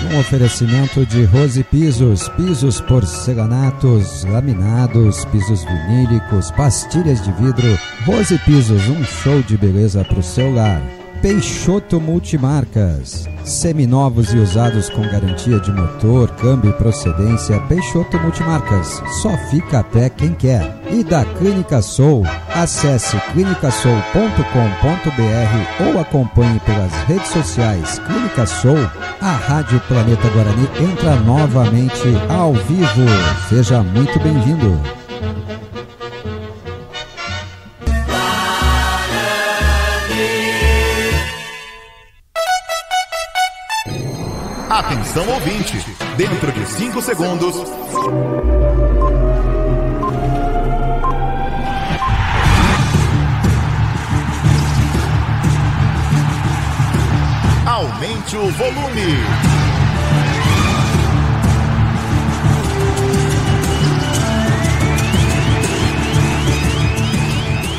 Um oferecimento de Rose Pisos, pisos porcelanatos, laminados, pisos vinílicos, pastilhas de vidro. Rose Pisos, um show de beleza para o seu lar. Peixoto Multimarcas, seminovos e usados com garantia de motor, câmbio e procedência. Peixoto Multimarcas, só fica a pé quem quer. E da Clínica Soul, acesse clinicasoul.com.br ou acompanhe pelas redes sociais Clínica Soul. A Rádio Planeta Guarani entra novamente ao vivo. Seja muito bem-vindo. Atenção ouvinte, dentro de 5 segundos... Aumente o volume.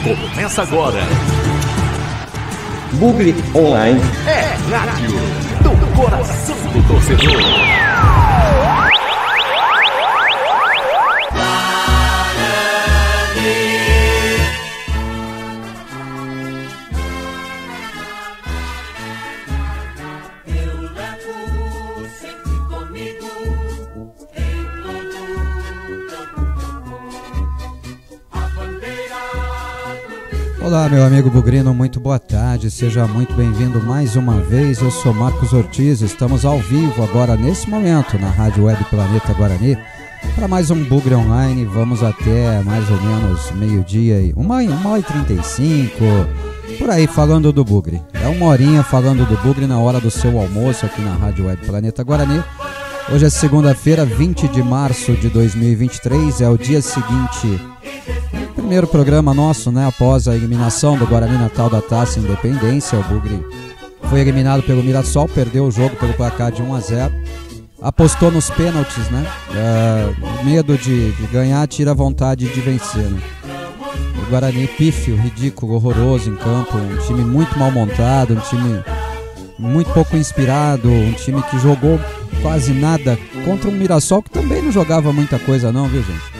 Começa agora. Bugre Online É rádio do coração do torcedor. Olá, meu amigo bugrino, muito boa tarde, seja muito bem-vindo mais uma vez. Eu sou Marcos Ortiz, estamos ao vivo agora nesse momento na Rádio Web Planeta Guarani para mais um Bugre Online. Vamos até mais ou menos meio-dia, 1h35, por aí falando do Bugre. É uma horinha falando do Bugre na hora do seu almoço aqui na Rádio Web Planeta Guarani. Hoje é segunda-feira, 20 de março de 2023, é o dia seguinte... Primeiro programa nosso, né, após a eliminação do Guarani Natal da Taça Independência. O Bugre foi eliminado pelo Mirassol, perdeu o jogo pelo placar de 1-0. Apostou nos pênaltis, né? Medo de ganhar tira a vontade de vencer, né? O Guarani pífio, ridículo, horroroso em campo. Um time muito mal montado, um time muito pouco inspirado, um time que jogou quase nada contra um Mirassol que também não jogava muita coisa não, viu, gente?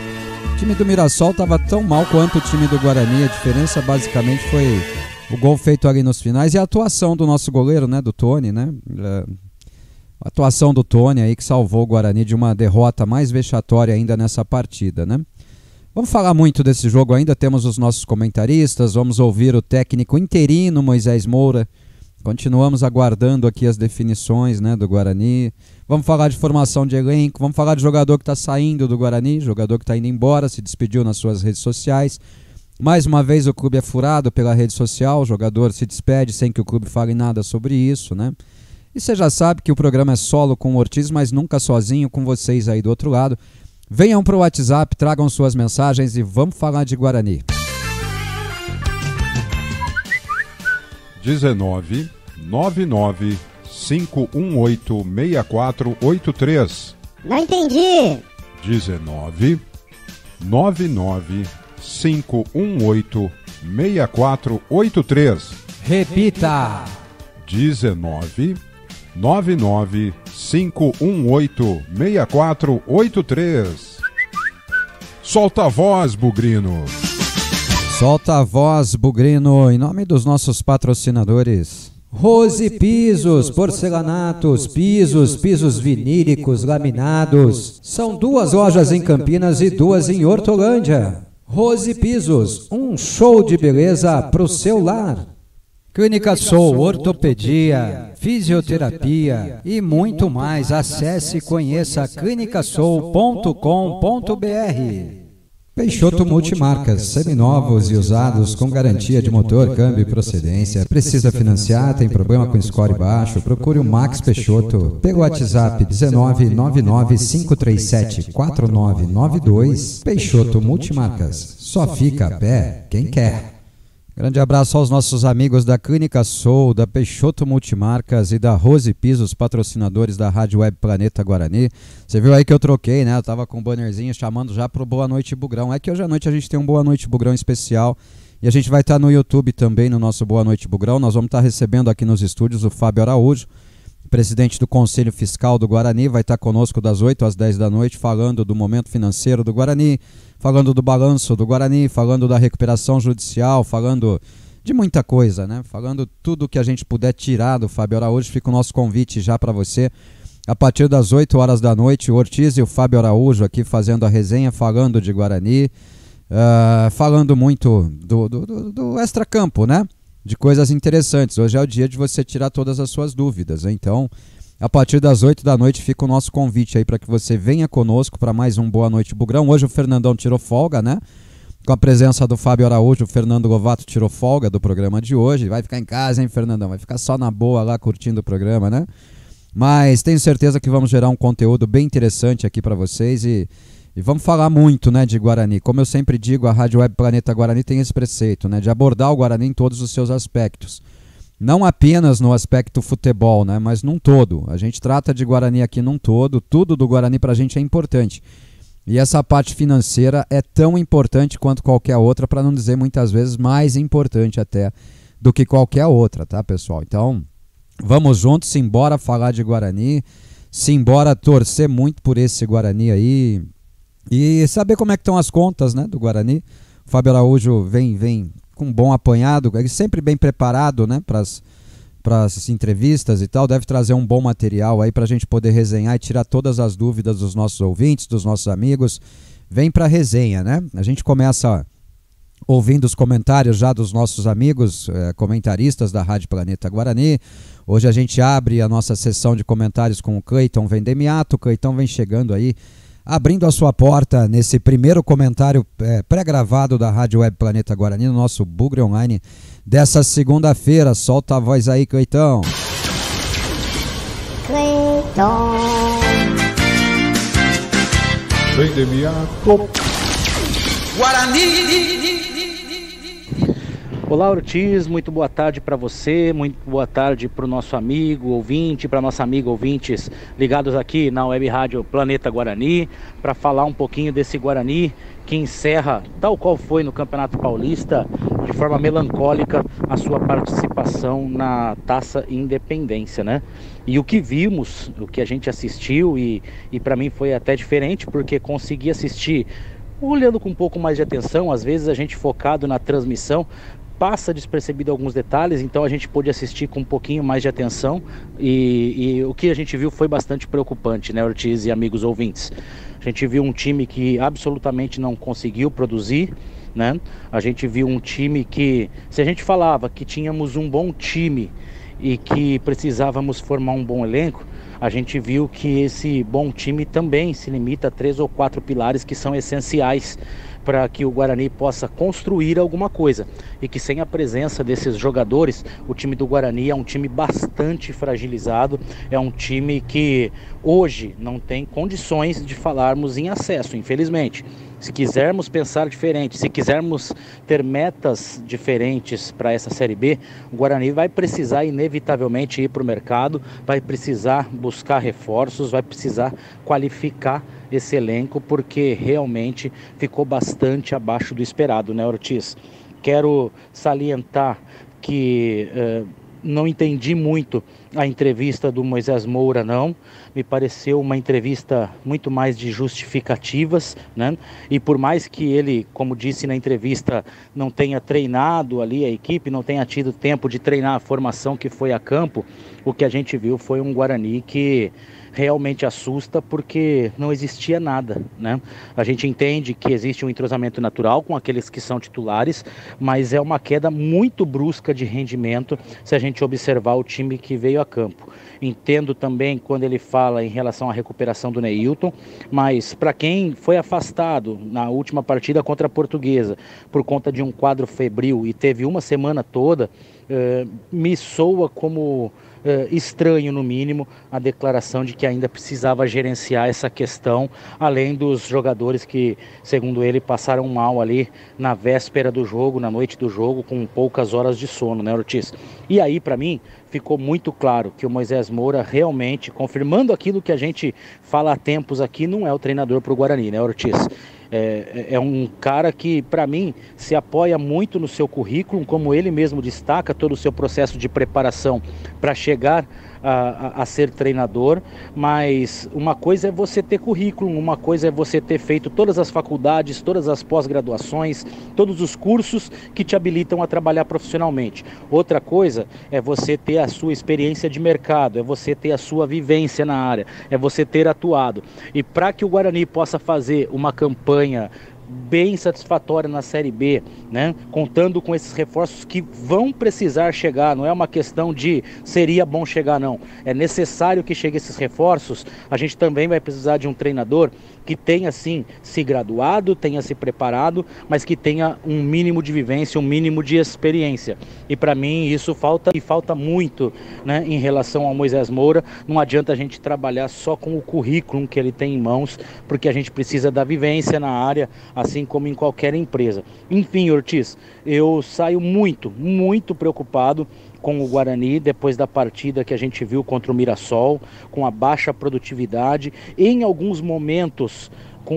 O time do Mirassol estava tão mal quanto o time do Guarani. A diferença basicamente foi o gol feito ali nos finais e a atuação do nosso goleiro, né, do Tony, né? A atuação do Tony aí que salvou o Guarani de uma derrota mais vexatória ainda nessa partida, né? Vamos falar muito desse jogo ainda, temos os nossos comentaristas, vamos ouvir o técnico interino Moisés Moura. Continuamos aguardando aqui as definições, né, do Guarani. Vamos falar de formação de elenco, vamos falar de jogador que está saindo do Guarani, jogador que está indo embora, se despediu nas suas redes sociais. Mais uma vez o clube é furado pela rede social, o jogador se despede sem que o clube fale nada sobre isso, né? E você já sabe que o programa é solo com o Ortiz, mas nunca sozinho, com vocês aí do outro lado. Venham para o WhatsApp, tragam suas mensagens e vamos falar de Guarani. 19 99 518 6483. Não entendi. 19 99 518 6483. Repita. 19 99 518 6483. Solta a voz, bugrino. Solta a voz, bugrino, em nome dos nossos patrocinadores. Rose Pisos, porcelanatos, pisos vinílicos, laminados. São 2 lojas em Campinas e 2 em Hortolândia. Rose Pisos, um show de beleza pro seu lar. Clínica Soul, ortopedia, fisioterapia e muito mais. Acesse e conheça clinicasoul.com.br. Peixoto Multimarcas, seminovos e usados com garantia de motor, câmbio e procedência. Precisa financiar, tem problema com score baixo? Procure o Max Peixoto pelo WhatsApp 1999-537-4992. Peixoto Multimarcas, só fica a pé quem quer. Grande abraço aos nossos amigos da Clínica Soul, da Peixoto Multimarcas e da Rose Pisos, patrocinadores da Rádio Web Planeta Guarani. Você viu aí que eu troquei, né? Eu tava com um bannerzinho chamando já pro Boa Noite Bugrão. É que hoje à noite a gente tem um Boa Noite Bugrão especial e a gente vai estar no YouTube também, no nosso Boa Noite Bugrão. Nós vamos estar recebendo aqui nos estúdios o Fábio Araújo presidente do Conselho Fiscal do Guarani, vai estar conosco das 8 às 10 da noite, falando do momento financeiro do Guarani, falando do balanço do Guarani, falando da recuperação judicial, falando de muita coisa, né? Falando tudo que a gente puder tirar do Fábio Araújo. Fica o nosso convite já para você. A partir das 8 horas da noite, o Ortiz e o Fábio Araújo aqui fazendo a resenha, falando de Guarani, falando muito do extracampo, né? De coisas interessantes. Hoje é o dia de você tirar todas as suas dúvidas, né? Então, a partir das 8 da noite fica o nosso convite aí para que você venha conosco para mais um Boa Noite Bugrão. Hoje o Fernandão tirou folga, né? Com a presença do Fábio Araújo, o Fernando Lovato tirou folga do programa de hoje. Vai ficar em casa, hein, Fernandão? Vai ficar só na boa lá curtindo o programa, né? Mas tenho certeza que vamos gerar um conteúdo bem interessante aqui para vocês e vamos falar muito, né, de Guarani. Como eu sempre digo, a Rádio Web Planeta Guarani tem esse preceito, né, de abordar o Guarani em todos os seus aspectos. Não apenas no aspecto futebol, né, mas num todo. A gente trata de Guarani aqui num todo, tudo do Guarani pra gente é importante. E essa parte financeira é tão importante quanto qualquer outra, para não dizer muitas vezes mais importante até do que qualquer outra, tá, pessoal? Então, vamos juntos, simbora falar de Guarani, simbora torcer muito por esse Guarani aí. E saber como é que estão as contas, né, do Guarani. O Fábio Araújo vem com um bom apanhado, ele sempre bem preparado, né, para as entrevistas e tal, deve trazer um bom material aí para a gente poder resenhar e tirar todas as dúvidas dos nossos ouvintes, dos nossos amigos. Vem para a resenha, né? A gente começa ouvindo os comentários já dos nossos amigos comentaristas da Rádio Planeta Guarani. Hoje a gente abre a nossa sessão de comentários com o Cleiton Vendemiato. O Cleiton vem chegando aí, abrindo a sua porta nesse primeiro comentário pré-gravado da Rádio Web Planeta Guarani, no nosso Bugre Online dessa segunda-feira. Solta a voz aí, Cleitão. Cleiton. Vendemiato. Guarani. Olá, Ortiz, muito boa tarde para você, muito boa tarde para o nosso amigo ouvinte, para nossa amiga ouvintes ligados aqui na Web Rádio Planeta Guarani, para falar um pouquinho desse Guarani que encerra, tal qual foi no Campeonato Paulista, de forma melancólica, a sua participação na Taça Independência, né? E o que vimos, o que a gente assistiu, e para mim foi até diferente, porque consegui assistir olhando com um pouco mais de atenção. Às vezes a gente focado na transmissão passa despercebido alguns detalhes, então a gente pôde assistir com um pouquinho mais de atenção e o que a gente viu foi bastante preocupante, né, Ortiz e amigos ouvintes? A gente viu um time que absolutamente não conseguiu produzir, né? A gente viu um time que, se a gente falava que tínhamos um bom time e que precisávamos formar um bom elenco, a gente viu que esse bom time também se limita a 3 ou 4 pilares que são essenciais para que o Guarani possa construir alguma coisa, e que sem a presença desses jogadores, o time do Guarani é um time bastante fragilizado, é um time que hoje não tem condições de falarmos em acesso, infelizmente. Se quisermos pensar diferente, se quisermos ter metas diferentes para essa Série B, o Guarani vai precisar inevitavelmente ir para o mercado, vai precisar buscar reforços, vai precisar qualificar esse elenco, porque realmente ficou bastante abaixo do esperado, né, Ortiz? Quero salientar que não entendi muito a entrevista do Moisés Moura, não. Me pareceu uma entrevista muito mais de justificativas, né? E por mais que ele, como disse na entrevista, não tenha treinado ali a equipe, não tenha tido tempo de treinar a formação que foi a campo, o que a gente viu foi um Guarani que realmente assusta, porque não existia nada, né? A gente entende que existe um entrosamento natural com aqueles que são titulares, mas é uma queda muito brusca de rendimento se a gente observar o time que veio a campo. Entendo também quando ele fala em relação à recuperação do Neilton, mas para quem foi afastado na última partida contra a Portuguesa por conta de um quadro febril e teve uma semana toda, me soa como estranho, no mínimo, a declaração de que ainda precisava gerenciar essa questão, além dos jogadores que, segundo ele, passaram mal ali na véspera do jogo, na noite do jogo, com poucas horas de sono, né, Ortiz? E aí, para mim, ficou muito claro que o Moisés Moura realmente, confirmando aquilo que a gente fala há tempos aqui, não é o treinador para o Guarani, né, Ortiz? É um cara que, para mim, se apoia muito no seu currículo, como ele mesmo destaca, todo o seu processo de preparação para chegar a ser treinador, mas uma coisa é você ter currículo, uma coisa é você ter feito todas as faculdades, todas as pós-graduações, todos os cursos que te habilitam a trabalhar profissionalmente. Outra coisa é você ter a sua experiência de mercado, é você ter a sua vivência na área, é você ter atuado. E para que o Guarani possa fazer uma campanha bem satisfatória na Série B, né? Contando com esses reforços que vão precisar chegar, não é uma questão de seria bom chegar, não. É necessário que cheguem esses reforços. A gente também vai precisar de um treinador que tenha, sim, se graduado, tenha se preparado, mas que tenha um mínimo de vivência, um mínimo de experiência. E para mim isso falta muito, né, em relação ao Moisés Moura. Não adianta a gente trabalhar só com o currículo que ele tem em mãos, porque a gente precisa da vivência na área, assim como em qualquer empresa. Enfim, Ortiz, eu saio muito preocupado com o Guarani depois da partida que a gente viu contra o Mirassol, com a baixa produtividade, em alguns momentos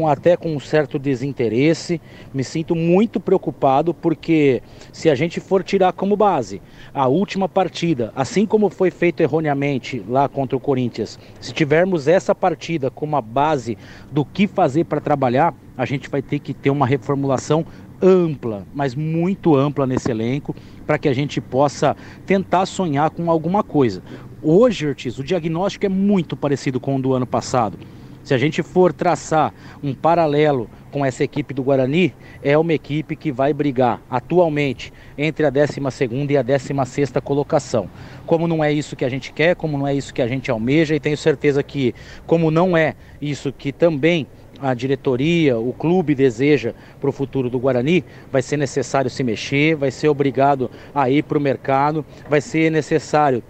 até com um certo desinteresse. Me sinto muito preocupado porque se a gente for tirar como base a última partida, assim como foi feito erroneamente lá contra o Corinthians, se tivermos essa partida como a base do que fazer para trabalhar, a gente vai ter que ter uma reformulação ampla, mas muito ampla nesse elenco, para que a gente possa tentar sonhar com alguma coisa. Hoje, Ortiz, o diagnóstico é muito parecido com o do ano passado. Se a gente for traçar um paralelo com essa equipe do Guarani, é uma equipe que vai brigar atualmente entre a 12ª e a 16ª colocação. Como não é isso que a gente quer, como não é isso que a gente almeja, e tenho certeza que, como não é isso que também a diretoria, o clube deseja para o futuro do Guarani, vai ser necessário se mexer, vai ser obrigado a ir para o mercado, vai ser necessário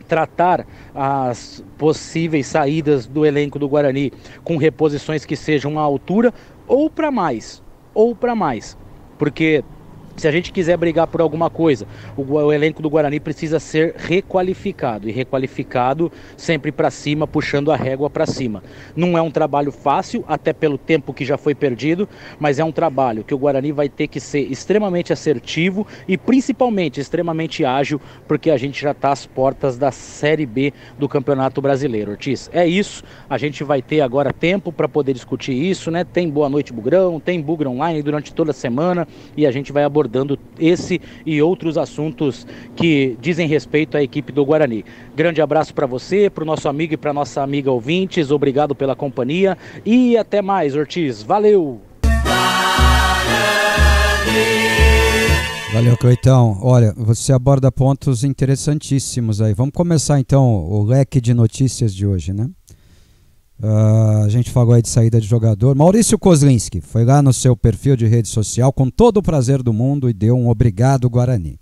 tratar as possíveis saídas do elenco do Guarani com reposições que sejam à altura ou para mais, porque se a gente quiser brigar por alguma coisa, o elenco do Guarani precisa ser requalificado, e requalificado sempre para cima, puxando a régua para cima. Não é um trabalho fácil, até pelo tempo que já foi perdido, mas é um trabalho que o Guarani vai ter que ser extremamente assertivo e principalmente extremamente ágil, porque a gente já está às portas da Série B do Campeonato Brasileiro. Ortiz, é isso, a gente vai ter agora tempo para poder discutir isso, né? Tem Boa Noite Bugrão, tem Bugra Online durante toda a semana, e a gente vai abordando esse e outros assuntos que dizem respeito à equipe do Guarani. Grande abraço para você, para o nosso amigo e para nossa amiga ouvintes, obrigado pela companhia e até mais, Ortiz, valeu! Valeu, Cleitão. Olha, você aborda pontos interessantíssimos aí. Vamos começar então o leque de notícias de hoje, né? A gente falou aí de saída de jogador. Maurício Kozlinski foi lá no seu perfil de rede social com todo o prazer do mundo e deu um obrigado Guarani.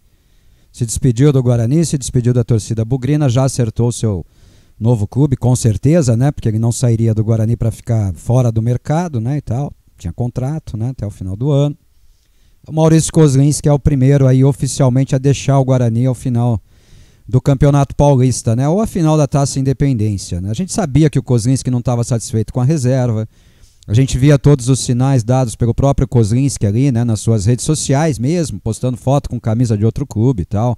Se despediu do Guarani, se despediu da torcida bugrina, já acertou o seu novo clube, com certeza, né? Porque ele não sairia do Guarani para ficar fora do mercado, né? E tal. Tinha contrato, né? Até o final do ano. O Maurício Kozlinski é o primeiro aí oficialmente a deixar o Guarani ao final do Campeonato Paulista, né? Ou a final da Taça Independência, né? A gente sabia que o Kozlinski não estava satisfeito com a reserva. A gente via todos os sinais dados pelo próprio Kozlinski ali, né? Nas suas redes sociais mesmo, postando foto com camisa de outro clube e tal.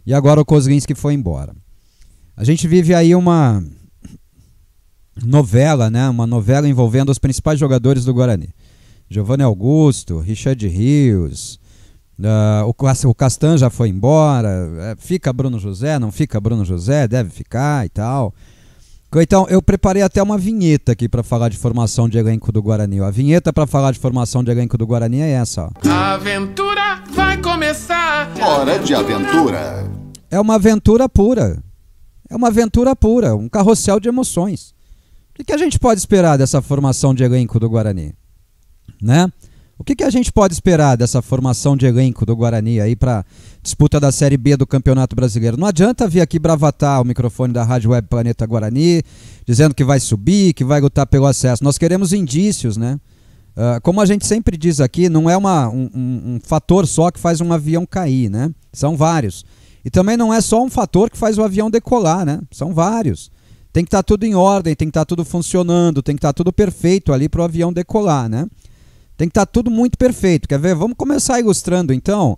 E agora o Kozlinski foi embora. A gente vive aí uma novela, né? Uma novela envolvendo os principais jogadores do Guarani. Giovanni Augusto, Richard Rios, o Castan já foi embora, fica Bruno José, não fica Bruno José, deve ficar e tal. Então eu preparei até uma vinheta aqui para falar de formação de elenco do Guarani. A vinheta para falar de formação de elenco do Guarani é essa, ó. A aventura vai começar. Hora de aventura. É uma aventura pura. É uma aventura pura, um carrossel de emoções. O que a gente pode esperar dessa formação de elenco do Guarani? Né? O que a gente pode esperar dessa formação de elenco do Guarani aí para disputa da Série B do Campeonato Brasileiro? Não adianta vir aqui bravatar o microfone da Rádio Web Planeta Guarani, dizendo que vai subir, que vai lutar pelo acesso. Nós queremos indícios, né? Como a gente sempre diz aqui, não é um fator só que faz um avião cair, né? São vários. E também não é só um fator que faz o avião decolar, né? São vários. Tem que estar tudo em ordem, tem que estar tudo funcionando, tem que estar tudo perfeito ali para o avião decolar, né? Tem que estar tudo muito perfeito. Quer ver? Vamos começar ilustrando, então,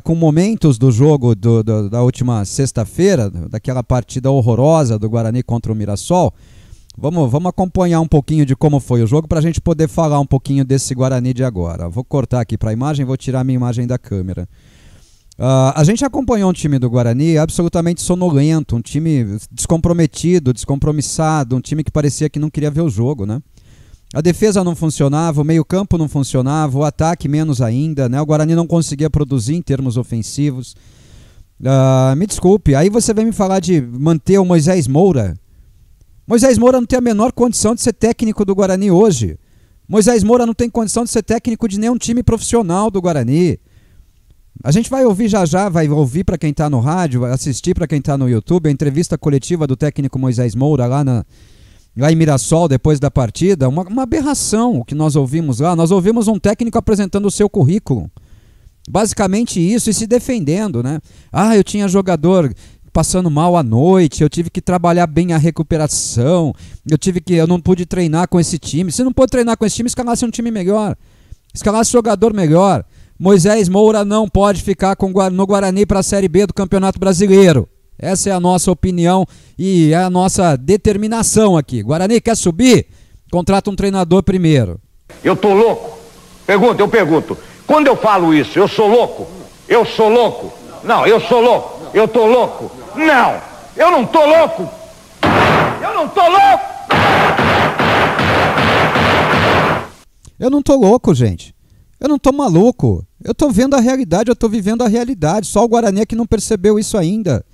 com momentos do jogo da última sexta-feira, daquela partida horrorosa do Guarani contra o Mirassol. Vamos acompanhar um pouquinho de como foi o jogo para a gente poder falar um pouquinho desse Guarani de agora. Vou cortar aqui para a imagem, vou tirar a minha imagem da câmera. A gente acompanhou um time do Guarani absolutamente sonolento, um time descomprometido, descompromissado, um time que parecia que não queria ver o jogo, né? A defesa não funcionava, o meio-campo não funcionava, o ataque menos ainda, né? O Guarani não conseguia produzir em termos ofensivos. Me desculpe, aí você vem me falar de manter o Moisés Moura. Moisés Moura não tem a menor condição de ser técnico do Guarani hoje. Moisés Moura não tem condição de ser técnico de nenhum time profissional do Guarani. A gente vai ouvir já, vai ouvir para quem está no rádio, vai assistir para quem está no YouTube, a entrevista coletiva do técnico Moisés Moura lá em Mirassol, depois da partida. Uma aberração o que nós ouvimos lá. Nós ouvimos um técnico apresentando o seu currículo. Basicamente isso, e se defendendo, né? Eu tinha jogador passando mal à noite, eu tive que trabalhar bem a recuperação, eu não pude treinar com esse time. Se não pôde treinar com esse time, escalasse um time melhor, escalasse jogador melhor. Moisés Moura não pode ficar no Guarani para a Série B do Campeonato Brasileiro. Essa é a nossa opinião e é a nossa determinação aqui. Guarani quer subir? Contrata um treinador primeiro. Eu tô louco? Eu pergunto. Quando eu falo isso, eu sou louco? Eu sou louco? Não, eu sou louco. Eu tô louco? Não, eu não tô louco. Eu não tô louco. Eu não tô louco, gente. Eu não tô maluco. Eu tô vendo a realidade, eu tô vivendo a realidade. Só o Guarani é que não percebeu isso ainda.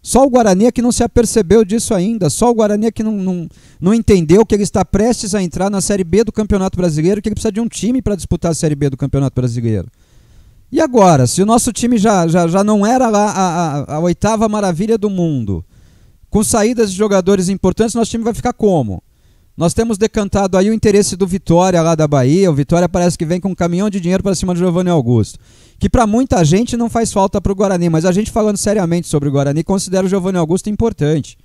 Só o Guarani é que não se apercebeu disso ainda. Só o Guarani é que não entendeu que ele está prestes a entrar na Série B do Campeonato Brasileiro, que ele precisa de um time para disputar a Série B do Campeonato Brasileiro. E agora, se o nosso time já não era lá a oitava maravilha do mundo, com saídas de jogadores importantes, nosso time vai ficar como? Nós temos decantado aí o interesse do Vitória lá da Bahia. O Vitória parece que vem com um caminhão de dinheiro para cima do Giovanni Augusto, que para muita gente não faz falta para o Guarani, mas a gente falando seriamente sobre o Guarani considera o Giovanni Augusto importante,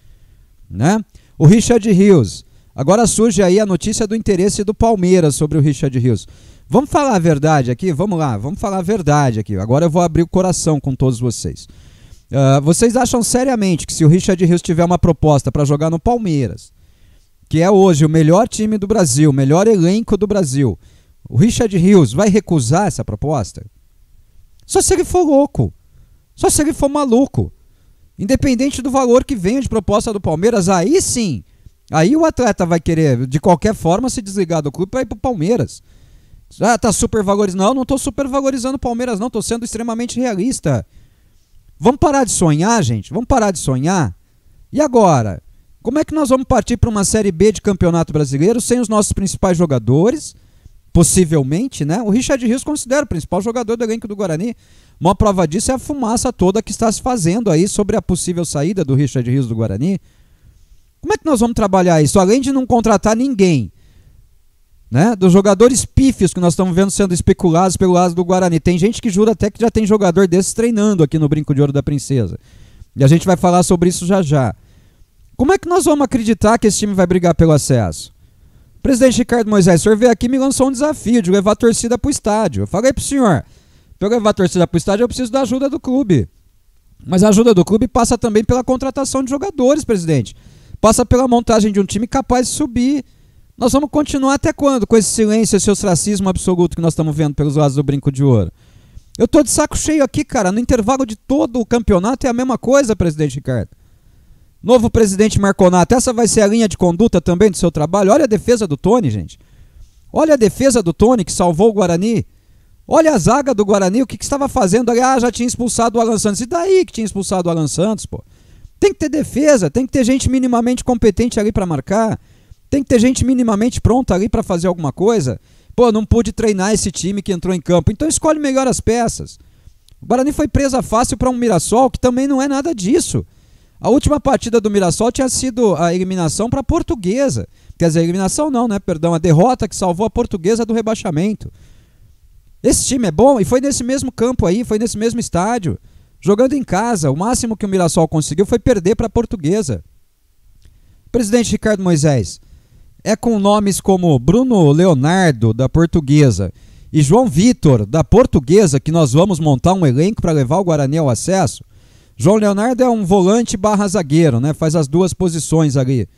né? O Richard Rios, agora surge aí a notícia do interesse do Palmeiras sobre o Richard Rios. Vamos falar a verdade aqui? Vamos lá, vamos falar a verdade aqui. Agora eu vou abrir o coração com todos vocês. Vocês acham seriamente que se o Richard Rios tiver uma proposta para jogar no Palmeiras, que é hoje o melhor time do Brasil, o melhor elenco do Brasil, o Richard Rios vai recusar essa proposta? Só se ele for louco, só se ele for maluco. Independente do valor que venha de proposta do Palmeiras, aí sim, aí o atleta vai querer de qualquer forma se desligar do clube para ir para o Palmeiras. Tá supervalorizando? Não estou supervalorizando o Palmeiras não, estou sendo extremamente realista. Vamos parar de sonhar, gente? Vamos parar de sonhar? E agora? Como é que nós vamos partir para uma Série B de Campeonato Brasileiro sem os nossos principais jogadores? Possivelmente, né? O Richard Rios considera o principal jogador do elenco do Guarani. Uma prova disso é a fumaça toda que está se fazendo aí sobre a possível saída do Richard Rios do Guarani. Como é que nós vamos trabalhar isso? Além de não contratar ninguém, né? Dos jogadores pífios que nós estamos vendo sendo especulados pelo lado do Guarani. Tem gente que jura até que já tem jogador desses treinando aqui no Brinco de Ouro da Princesa. E a gente vai falar sobre isso já. Como é que nós vamos acreditar que esse time vai brigar pelo acesso? O presidente Ricardo Moisés, o senhor veio aqui e me lançou um desafio de levar a torcida para o estádio. Eu falei para o senhor, para eu levar a torcida para o estádio eu preciso da ajuda do clube. Mas a ajuda do clube passa também pela contratação de jogadores, presidente. Passa pela montagem de um time capaz de subir. Nós vamos continuar até quando com esse silêncio, esse ostracismo absoluto que nós estamos vendo pelos lados do Brinco de Ouro? Eu tô de saco cheio aqui, cara. No intervalo de todo o campeonato é a mesma coisa, presidente Ricardo. Novo presidente Marconato, essa vai ser a linha de conduta também do seu trabalho? Olha a defesa do Tony, gente. Olha a defesa do Tony que salvou o Guarani. Olha a zaga do Guarani, o que estava fazendo ali? Já tinha expulsado o Alan Santos. E daí que tinha expulsado o Alan Santos, pô? Tem que ter defesa, tem que ter gente minimamente competente ali para marcar. Tem que ter gente minimamente pronta ali para fazer alguma coisa. Pô, não pude treinar esse time que entrou em campo. Então escolhe melhor as peças. O Guarani foi presa fácil para um Mirassol que também não é nada disso. A última partida do Mirassol tinha sido a eliminação para a Portuguesa. Quer dizer, a eliminação não, né? Perdão, a derrota que salvou a Portuguesa do rebaixamento. Esse time é bom e foi nesse mesmo campo aí, foi nesse mesmo estádio. Jogando em casa, o máximo que o Mirassol conseguiu foi perder para a Portuguesa. Presidente Ricardo Moisés, é com nomes como Bruno Leonardo, da Portuguesa, e João Vitor, da Portuguesa, que nós vamos montar um elenco para levar o Guarani ao acesso. João Leonardo é um volante barra zagueiro, né? Faz as duas posições ali.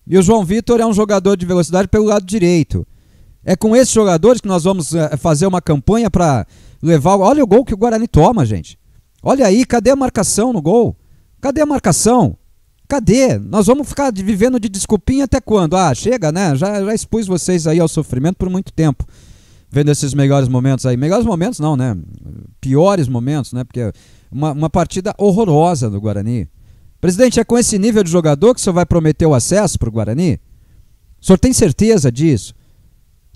E o João Vitor é um jogador de velocidade pelo lado direito. É com esses jogadores que nós vamos fazer uma campanha para levar... Olha o gol que o Guarani toma, gente. Olha aí, cadê a marcação no gol? Cadê a marcação? Cadê? Nós vamos ficar vivendo de desculpinha até quando? Ah, chega, né? Já expus vocês aí ao sofrimento por muito tempo. Vendo esses melhores momentos aí. Melhores momentos não, né? Piores momentos, né? Porque uma partida horrorosa do Guarani. Presidente, é com esse nível de jogador que o senhor vai prometer o acesso para o Guarani? O senhor tem certeza disso?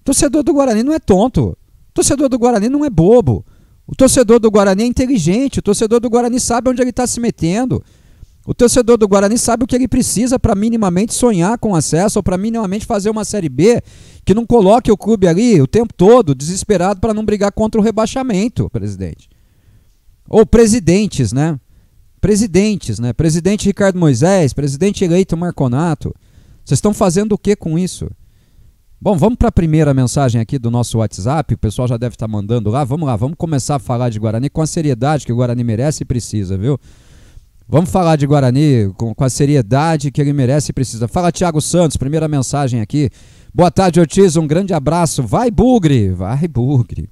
O torcedor do Guarani não é tonto. O torcedor do Guarani não é bobo. O torcedor do Guarani é inteligente. O torcedor do Guarani sabe onde ele está se metendo. O torcedor do Guarani sabe o que ele precisa para minimamente sonhar com acesso ou para minimamente fazer uma Série B que não coloque o clube ali o tempo todo desesperado para não brigar contra o rebaixamento, presidente. Ou presidentes, né? Presidentes, né? Presidente Ricardo Moisés, presidente eleito Marconato. Vocês estão fazendo o que com isso? Bom, vamos para a primeira mensagem aqui do nosso WhatsApp. O pessoal já deve estar mandando lá. Vamos lá, vamos começar a falar de Guarani com a seriedade que o Guarani merece e precisa, viu? Vamos falar de Guarani com a seriedade que ele merece e precisa. Fala, Thiago Santos, primeira mensagem aqui. Boa tarde, Ortiz, um grande abraço. Vai, Bugre! Vai, Bugre.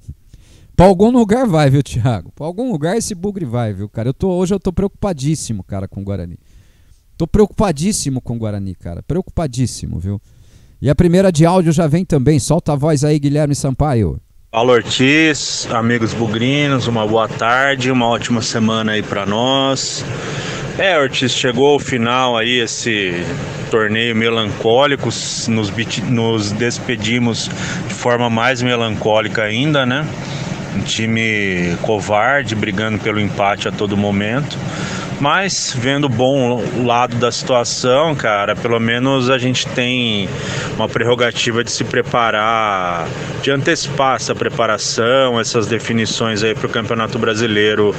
Pra algum lugar vai, viu, Thiago? Pra algum lugar esse Bugre vai, viu, cara? Hoje eu tô preocupadíssimo, cara, com o Guarani. Tô preocupadíssimo com o Guarani, cara. Preocupadíssimo, viu? E a primeira de áudio já vem também. Solta a voz aí, Guilherme Sampaio. Fala, Ortiz, amigos bugrinos, uma boa tarde, uma ótima semana aí pra nós. Ortiz, chegou ao final aí esse torneio melancólico, nos despedimos de forma mais melancólica ainda, né? Um time covarde, brigando pelo empate a todo momento. Mas, vendo o bom lado da situação, cara, pelo menos a gente tem uma prerrogativa de se preparar, de antecipar essa preparação, essas definições aí para o Campeonato Brasileiro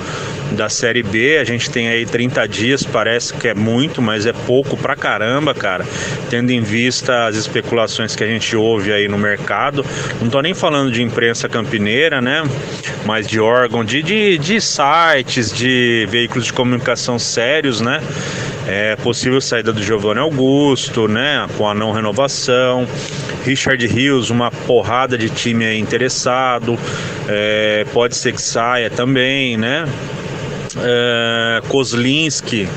da Série B. A gente tem aí 30 dias, parece que é muito, mas é pouco pra caramba, cara, tendo em vista as especulações que a gente ouve aí no mercado. Não tô nem falando de imprensa campineira, né, mas de órgão, de sites, de veículos de comunicação sérios, né? É possível saída do Giovanni Augusto, né? Com a não renovação. Richard Rios, uma porrada de time aí interessado. Pode ser que saia também, né? Kozlinski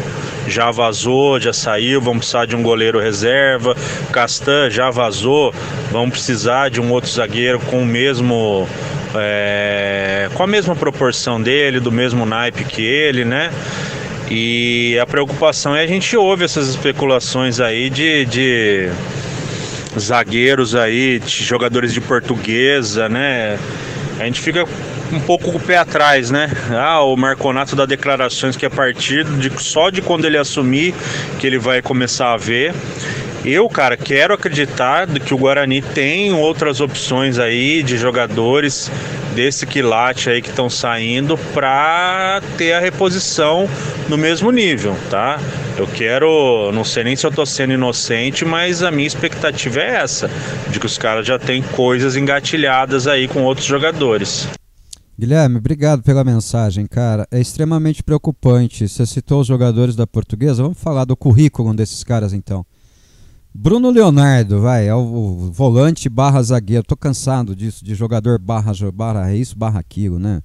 já vazou, já saiu, vamos precisar de um goleiro reserva. Castan já vazou, vamos precisar de um outro zagueiro com o mesmo... com a mesma proporção dele, do mesmo naipe que ele, né? E a preocupação é a gente ouve essas especulações aí de zagueiros aí, de jogadores de Portuguesa, né? A gente fica um pouco com o pé atrás, né? O Marconato dá declarações que a partir só de quando ele assumir que ele vai começar a ver. Eu, cara, quero acreditar que o Guarani tem outras opções aí de jogadores desse quilate aí que estão saindo para ter a reposição no mesmo nível, tá? Eu quero, não sei nem se eu tô sendo inocente, mas a minha expectativa é essa, de que os caras já têm coisas engatilhadas aí com outros jogadores. Guilherme, obrigado pela mensagem, cara. É extremamente preocupante. Você citou os jogadores da Portuguesa, vamos falar do currículo desses caras então. Bruno Leonardo, é o volante barra zagueiro. Tô cansado disso, de jogador barra isso, barra aquilo, né?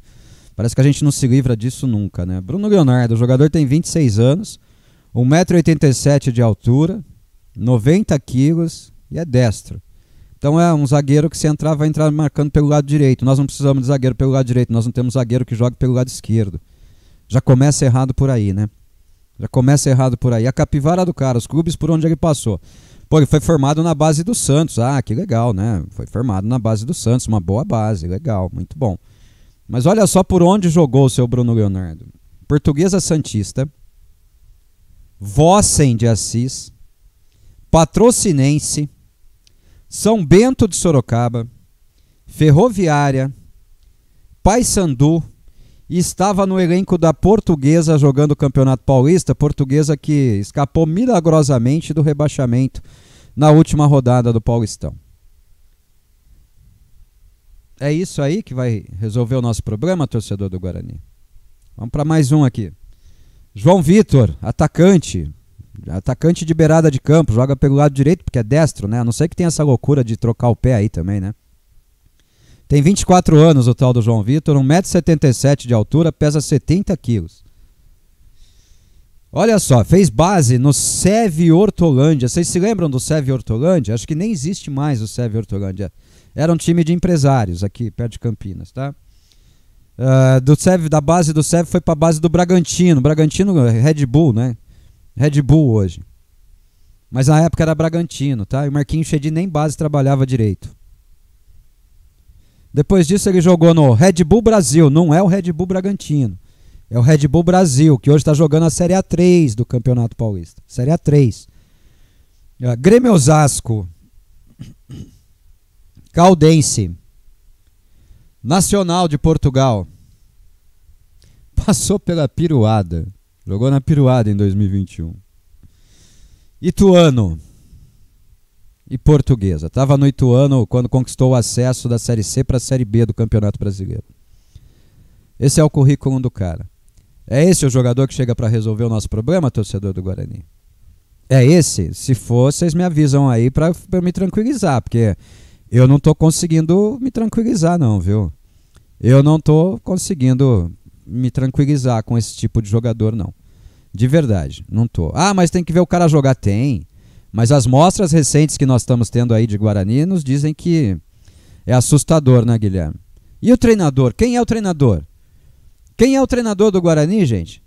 Parece que a gente não se livra disso nunca, né? Bruno Leonardo, o jogador tem 26 anos, 1,87 m de altura, 90 quilos e é destro. Então é um zagueiro que se entrar, vai entrar marcando pelo lado direito. Nós não precisamos de zagueiro pelo lado direito, nós não temos zagueiro que jogue pelo lado esquerdo. Já começa errado por aí, né? Já começa errado por aí. A capivara do cara, os clubes por onde ele passou. Pô, ele foi formado na base do Santos. Ah, que legal, né? Foi formado na base do Santos, uma boa base, legal, muito bom. Mas olha só por onde jogou o seu Bruno Leonardo. Portuguesa Santista, Vossen de Assis, Patrocinense, São Bento de Sorocaba, Ferroviária, Paysandu, e estava no elenco da Portuguesa jogando o Campeonato Paulista, Portuguesa que escapou milagrosamente do rebaixamento na última rodada do Paulistão. É isso aí que vai resolver o nosso problema, torcedor do Guarani? Vamos para mais um aqui. João Vitor, atacante de beirada de campo, joga pelo lado direito porque é destro, né? A não ser que tenha essa loucura de trocar o pé aí também, né? Tem 24 anos o tal do João Vitor, 1,77 m de altura, pesa 70 quilos. Olha só, fez base no SEV Hortolândia. Vocês se lembram do SEV Hortolândia? Acho que nem existe mais o SEV Hortolândia. Era um time de empresários aqui, perto de Campinas, tá? Da base do SEV foi para a base do Bragantino. Bragantino é Red Bull, né? Red Bull hoje. Mas na época era Bragantino, tá? E o Marquinhos Chedi nem base trabalhava direito. Depois disso ele jogou no Red Bull Brasil. Não é o Red Bull Bragantino. É o Red Bull Brasil, que hoje está jogando a Série A3 do Campeonato Paulista. Série A3. Grêmio Osasco. Caldense. Nacional de Portugal. Passou pela Piruada. Jogou na Piruada em 2021. Ituano. E Portuguesa. Estava no Ituano quando conquistou o acesso da Série C para a Série B do Campeonato Brasileiro. Esse é o currículo do cara. É esse o jogador que chega para resolver o nosso problema, torcedor do Guarani? É esse? Se for, vocês me avisam aí para me tranquilizar, porque eu não estou conseguindo me tranquilizar não, viu? Eu não estou conseguindo me tranquilizar com esse tipo de jogador, não. De verdade, não estou. Ah, mas tem que ver o cara jogar. Tem. Mas as mostras recentes que nós estamos tendo aí de Guarani nos dizem que é assustador, né, Guilherme? E o treinador? Quem é o treinador? Quem é o treinador do Guarani, gente?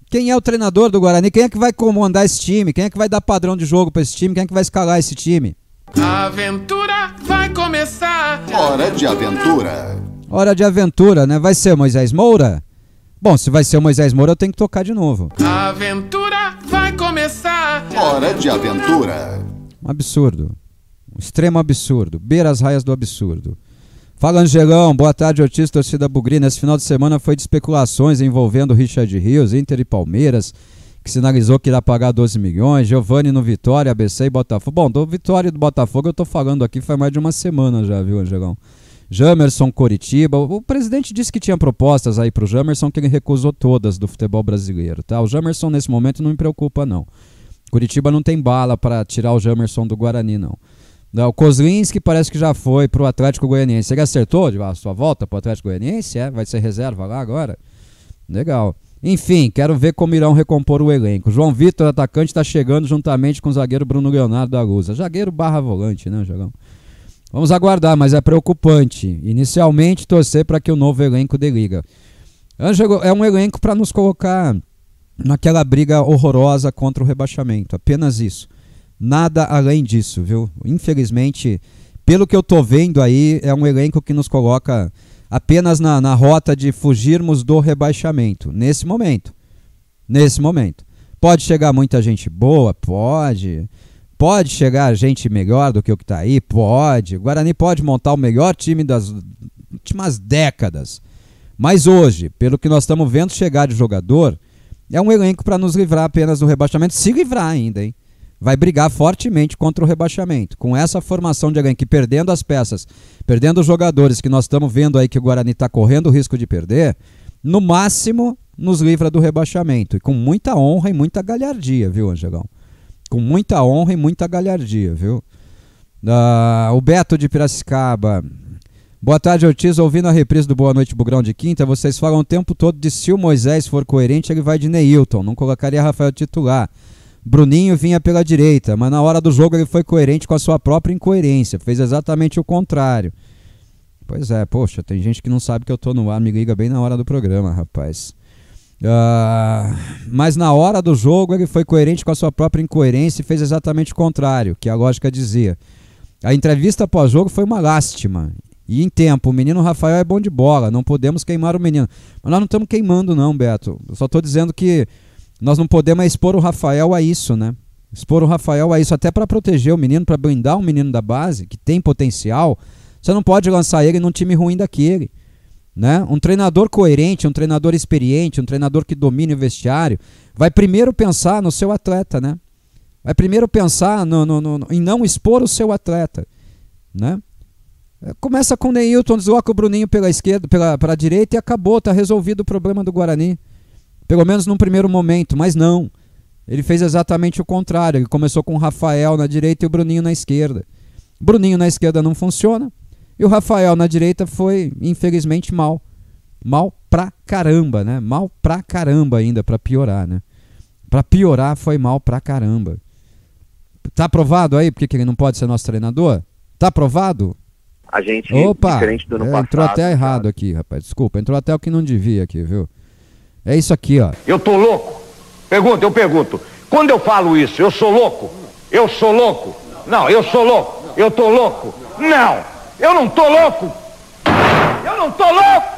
Quem é o treinador do Guarani? Quem é que vai comandar esse time? Quem é que vai dar padrão de jogo para esse time? Quem é que vai escalar esse time? A aventura vai começar. Hora de aventura. Hora de aventura, né? Vai ser o Moisés Moura? Bom, se vai ser o Moisés Moura, eu tenho que tocar de novo. A aventura vai começar. Hora de aventura. Um absurdo. Um extremo absurdo. Beira as raias do absurdo. Fala, Angelão. Boa tarde, Ortiz, torcida bugrina. Esse final de semana foi de especulações envolvendo Richard Rios, Inter e Palmeiras, que sinalizou que irá pagar 12 milhões. Giovani no Vitória, ABC e Botafogo. Bom, do Vitória e do Botafogo eu tô falando aqui faz mais de uma semana já, viu, Angelão? Jamerson, Coritiba. O presidente disse que tinha propostas aí pro Jamerson, que ele recusou todas do futebol brasileiro, tá? O Jamerson nesse momento não me preocupa, não. Curitiba não tem bala para tirar o Jamerson do Guarani, não. O Kozlinski parece que já foi pro Atlético Goianiense. Ele acertou a sua volta pro Atlético Goianiense? Vai ser reserva lá agora? Legal. Enfim, quero ver como irão recompor o elenco. João Vitor, atacante, está chegando juntamente com o zagueiro Bruno Leonardo da Lusa. Zagueiro barra volante, né, Jogão? Vamos aguardar, mas é preocupante. Inicialmente, torcer para que o novo elenco dê liga. Ângelo, é um elenco para nos colocar naquela briga horrorosa contra o rebaixamento. Apenas isso. Nada além disso, viu? Infelizmente, pelo que eu tô vendo aí, é um elenco que nos coloca apenas na rota de fugirmos do rebaixamento. Nesse momento. Pode chegar muita gente boa? Pode. Pode chegar gente melhor do que o que tá aí? Pode. O Guarani pode montar o melhor time das últimas décadas. Mas hoje, pelo que nós estamos vendo chegar de jogador, é um elenco para nos livrar apenas do rebaixamento. Se livrar ainda, hein? Vai brigar fortemente contra o rebaixamento. Com essa formação de elenco, perdendo as peças, perdendo os jogadores que nós estamos vendo aí que o Guarani está correndo o risco de perder, no máximo nos livra do rebaixamento. E com muita honra e muita galhardia, viu, Angelão? Com muita honra e muita galhardia, viu? O Beto de Piracicaba. Boa tarde, Ortiz. Ouvindo a reprise do Boa Noite Bugrão de quinta, vocês falam o tempo todo de se o Moisés for coerente, ele vai de Neilton. Não colocaria Rafael titular. Bruninho vinha pela direita, mas na hora do jogo ele foi coerente com a sua própria incoerência. Fez exatamente o contrário. Pois é, poxa, tem gente que não sabe que eu tô no ar, me liga bem na hora do programa, rapaz. Mas na hora do jogo ele foi coerente com a sua própria incoerência e fez exatamente o contrário, que a lógica dizia. A entrevista pós-jogo foi uma lástima. E em tempo, o menino Rafael é bom de bola, não podemos queimar o menino. Mas nós não estamos queimando não, Beto. Eu só estou dizendo que nós não podemos expor o Rafael a isso, né? Expor o Rafael a isso, até para proteger o menino, para blindar o menino da base, que tem potencial. Você não pode lançar ele num time ruim daquele, né? Um treinador coerente, um treinador experiente, um treinador que domine o vestiário, vai primeiro pensar no seu atleta, né? Vai primeiro pensar em não expor o seu atleta, né? Começa com o Neilton, desloca o Bruninho pela esquerda, para a direita e acabou, tá resolvido o problema do Guarani. Pelo menos num primeiro momento, mas não. Ele fez exatamente o contrário. Ele começou com o Rafael na direita e o Bruninho na esquerda. O Bruninho na esquerda não funciona e o Rafael na direita foi, infelizmente, mal. Mal pra caramba, né? Mal pra caramba ainda, pra piorar, né? Pra piorar foi mal pra caramba. Tá aprovado aí? Porque ele não pode ser nosso treinador? Tá aprovado? A gente, opa, diferente do ano passado... Entrou até errado aqui, rapaz. Desculpa, entrou até o que não devia aqui, viu? É isso aqui, ó. Eu tô louco? Eu pergunto. Quando eu falo isso, eu sou louco? Eu sou louco? Não, eu sou louco. Eu tô louco? Não, eu não tô louco. Eu não tô louco.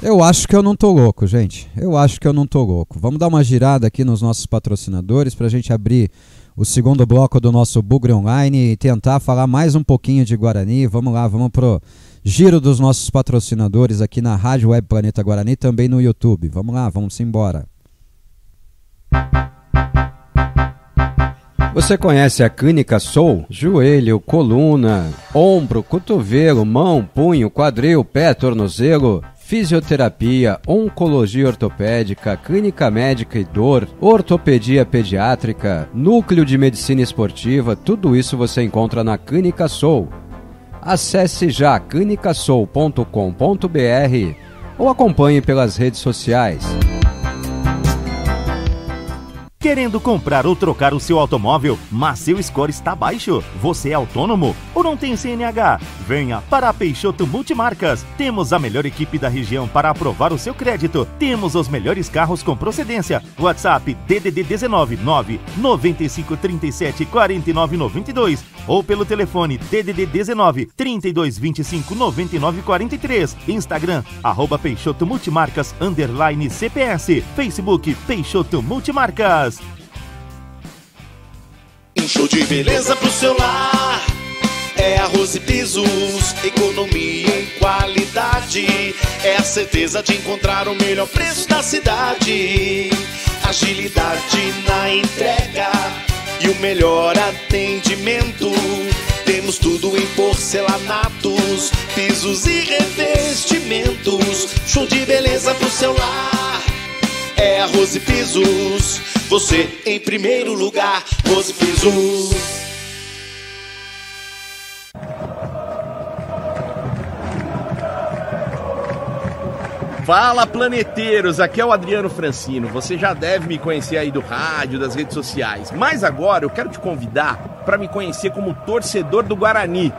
Eu acho que eu não tô louco, gente. Eu acho que eu não tô louco. Vamos dar uma girada aqui nos nossos patrocinadores pra gente abrir o segundo bloco do nosso Bugre Online e tentar falar mais um pouquinho de Guarani. Vamos lá, vamos pro giro dos nossos patrocinadores aqui na Rádio Web Planeta Guarani, também no YouTube. Vamos lá, vamos embora. Você conhece a Clínica Soul? Joelho, coluna, ombro, cotovelo, mão, punho, quadril, pé, tornozelo... Fisioterapia, oncologia ortopédica, clínica médica e dor, ortopedia pediátrica, núcleo de medicina esportiva, tudo isso você encontra na Clínica Soul. Acesse já clinicasoul.com.br ou acompanhe pelas redes sociais. Querendo comprar ou trocar o seu automóvel, mas seu score está baixo? Você é autônomo ou não tem CNH? Venha para a Peixoto Multimarcas. Temos a melhor equipe da região para aprovar o seu crédito. Temos os melhores carros com procedência. WhatsApp DDD 19 9 95 37 49 92 ou pelo telefone DDD 19 32 25 99 43. Instagram @Peixoto Multimarcas _CPS. Facebook Peixoto Multimarcas. Um show de beleza pro seu lar. É Arroz e Pisos, economia em qualidade. É a certeza de encontrar o melhor preço da cidade. Agilidade na entrega e o melhor atendimento. Temos tudo em porcelanatos, pisos e revestimentos. Show de beleza pro seu lar. É Arroz e Pisos, você em primeiro lugar. Arroz e Pisos. Fala, planeteiros, aqui é o Adriano Francino. Você já deve me conhecer aí do rádio, das redes sociais. Mas agora eu quero te convidar para me conhecer como torcedor do Guarani.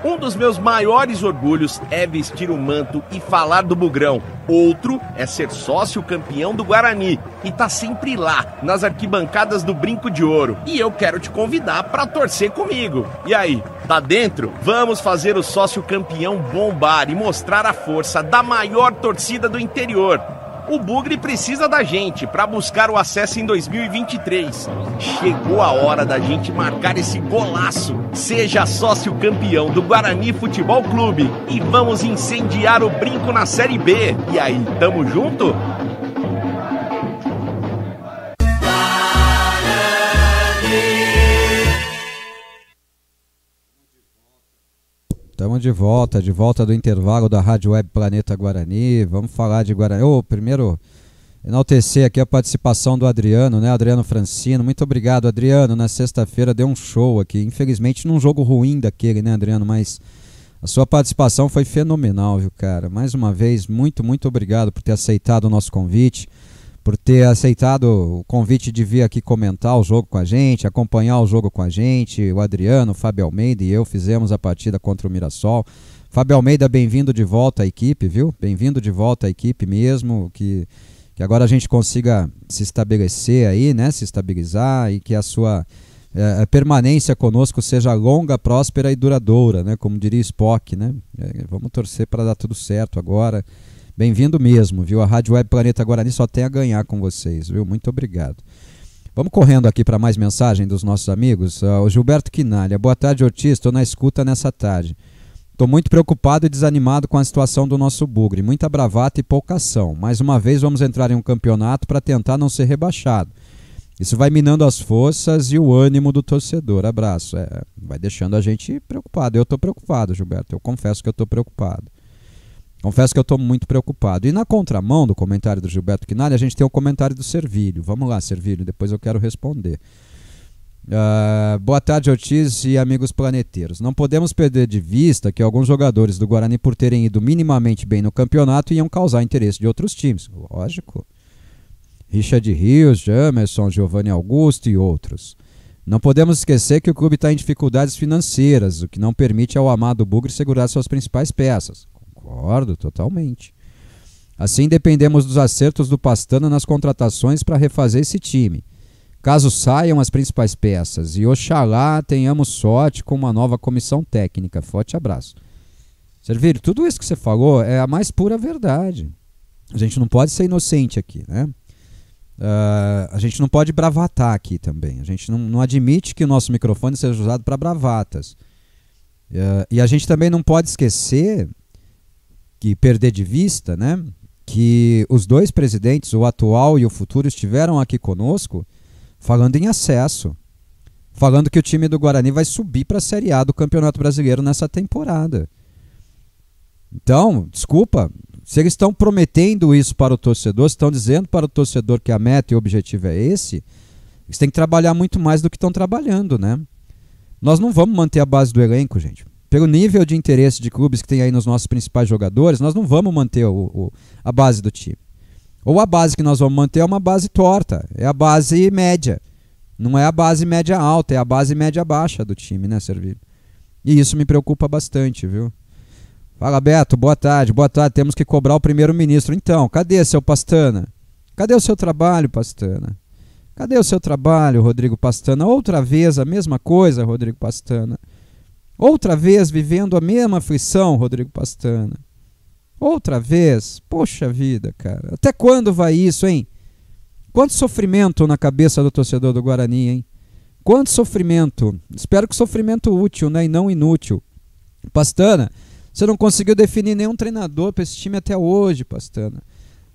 Um dos meus maiores orgulhos é vestir o manto e falar do Bugrão. Outro é ser sócio campeão do Guarani e tá sempre lá, nas arquibancadas do Brinco de Ouro. E eu quero te convidar para torcer comigo. E aí, tá dentro? Vamos fazer o sócio campeão bombar e mostrar a força da maior torcida do interior. O Bugre precisa da gente para buscar o acesso em 2023. Chegou a hora da gente marcar esse golaço. Seja sócio campeão do Guarani Futebol Clube e vamos incendiar o Brinco na Série B. E aí, tamo junto? Estamos de volta do intervalo da Rádio Web Planeta Guarani. Vamos falar de Guarani. Primeiro, enaltecer aqui a participação do Adriano, né? Adriano Francino. Muito obrigado, Adriano. Na sexta-feira deu um show aqui. Infelizmente num jogo ruim daquele, né, Adriano? Mas a sua participação foi fenomenal, viu, cara? Mais uma vez, muito obrigado por ter aceitado o nosso convite, por ter aceitado o convite de vir aqui comentar o jogo com a gente, acompanhar o jogo com a gente. O Adriano, o Fábio Almeida e eu fizemos a partida contra o Mirassol. Fábio Almeida, bem-vindo de volta à equipe, viu? Bem-vindo de volta à equipe mesmo, que agora a gente consiga se estabelecer aí, né? Se estabilizar e que a sua permanência conosco seja longa, próspera e duradoura, né? Como diria Spock, né? Vamos torcer para dar tudo certo agora. Bem-vindo mesmo, viu? A Rádio Web Planeta Guarani só tem a ganhar com vocês, viu? Muito obrigado. Vamos correndo aqui para mais mensagem dos nossos amigos. O Gilberto Quinalha. Boa tarde, Ortiz. Estou na escuta nessa tarde. Estou muito preocupado e desanimado com a situação do nosso Bugre. Muita bravata e pouca ação. Mais uma vez vamos entrar em um campeonato para tentar não ser rebaixado. Isso vai minando as forças e o ânimo do torcedor. Abraço. Vai deixando a gente preocupado. Eu estou preocupado, Gilberto. Eu confesso que eu estou preocupado. Confesso que eu estou muito preocupado. E na contramão do comentário do Gilberto Quinalha, a gente tem o comentário do Servílio. Vamos lá, Servílio, depois eu quero responder. Boa tarde, Ortiz e amigos planeteiros. Não podemos perder de vista que alguns jogadores do Guarani, por terem ido minimamente bem no campeonato, iam causar interesse de outros times. Lógico. Richard Rios, Jamerson, Giovanni Augusto e outros. Não podemos esquecer que o clube está em dificuldades financeiras, o que não permite ao amado Bugre segurar suas principais peças. Concordo totalmente. Assim dependemos dos acertos do Pastana nas contratações para refazer esse time. Caso saiam as principais peças, e oxalá tenhamos sorte com uma nova comissão técnica. Forte abraço. Servílio, tudo isso que você falou é a mais pura verdade. A gente não pode ser inocente aqui, né? A gente não pode bravatar aqui também. A gente não admite que o nosso microfone seja usado para bravatas. E a gente também não pode esquecer, que perder de vista, né, que os dois presidentes, o atual e o futuro, estiveram aqui conosco falando em acesso. Falando que o time do Guarani vai subir para a Série A do Campeonato Brasileiro nessa temporada. Então, desculpa, se eles estão prometendo isso para o torcedor, estão dizendo para o torcedor que a meta e o objetivo é esse, eles têm que trabalhar muito mais do que estão trabalhando, né? Nós não vamos manter a base do elenco, gente. Pelo nível de interesse de clubes que tem aí nos nossos principais jogadores, nós não vamos manter a base do time. Ou a base que nós vamos manter é uma base torta, é a base média. Não é a base média alta, é a base média baixa do time, né, Servílio? E isso me preocupa bastante, viu? Fala, Beto, boa tarde, temos que cobrar o primeiro-ministro. Então, cadê seu Pastana? Cadê o seu trabalho, Pastana? Cadê o seu trabalho, Rodrigo Pastana? Outra vez a mesma coisa, Rodrigo Pastana. Outra vez vivendo a mesma aflição, Rodrigo Pastana. Outra vez, poxa vida, cara. Até quando vai isso, hein? Quanto sofrimento na cabeça do torcedor do Guarani, hein? Quanto sofrimento. Espero que sofrimento útil, né? E não inútil. Pastana, você não conseguiu definir nenhum treinador para esse time até hoje, Pastana.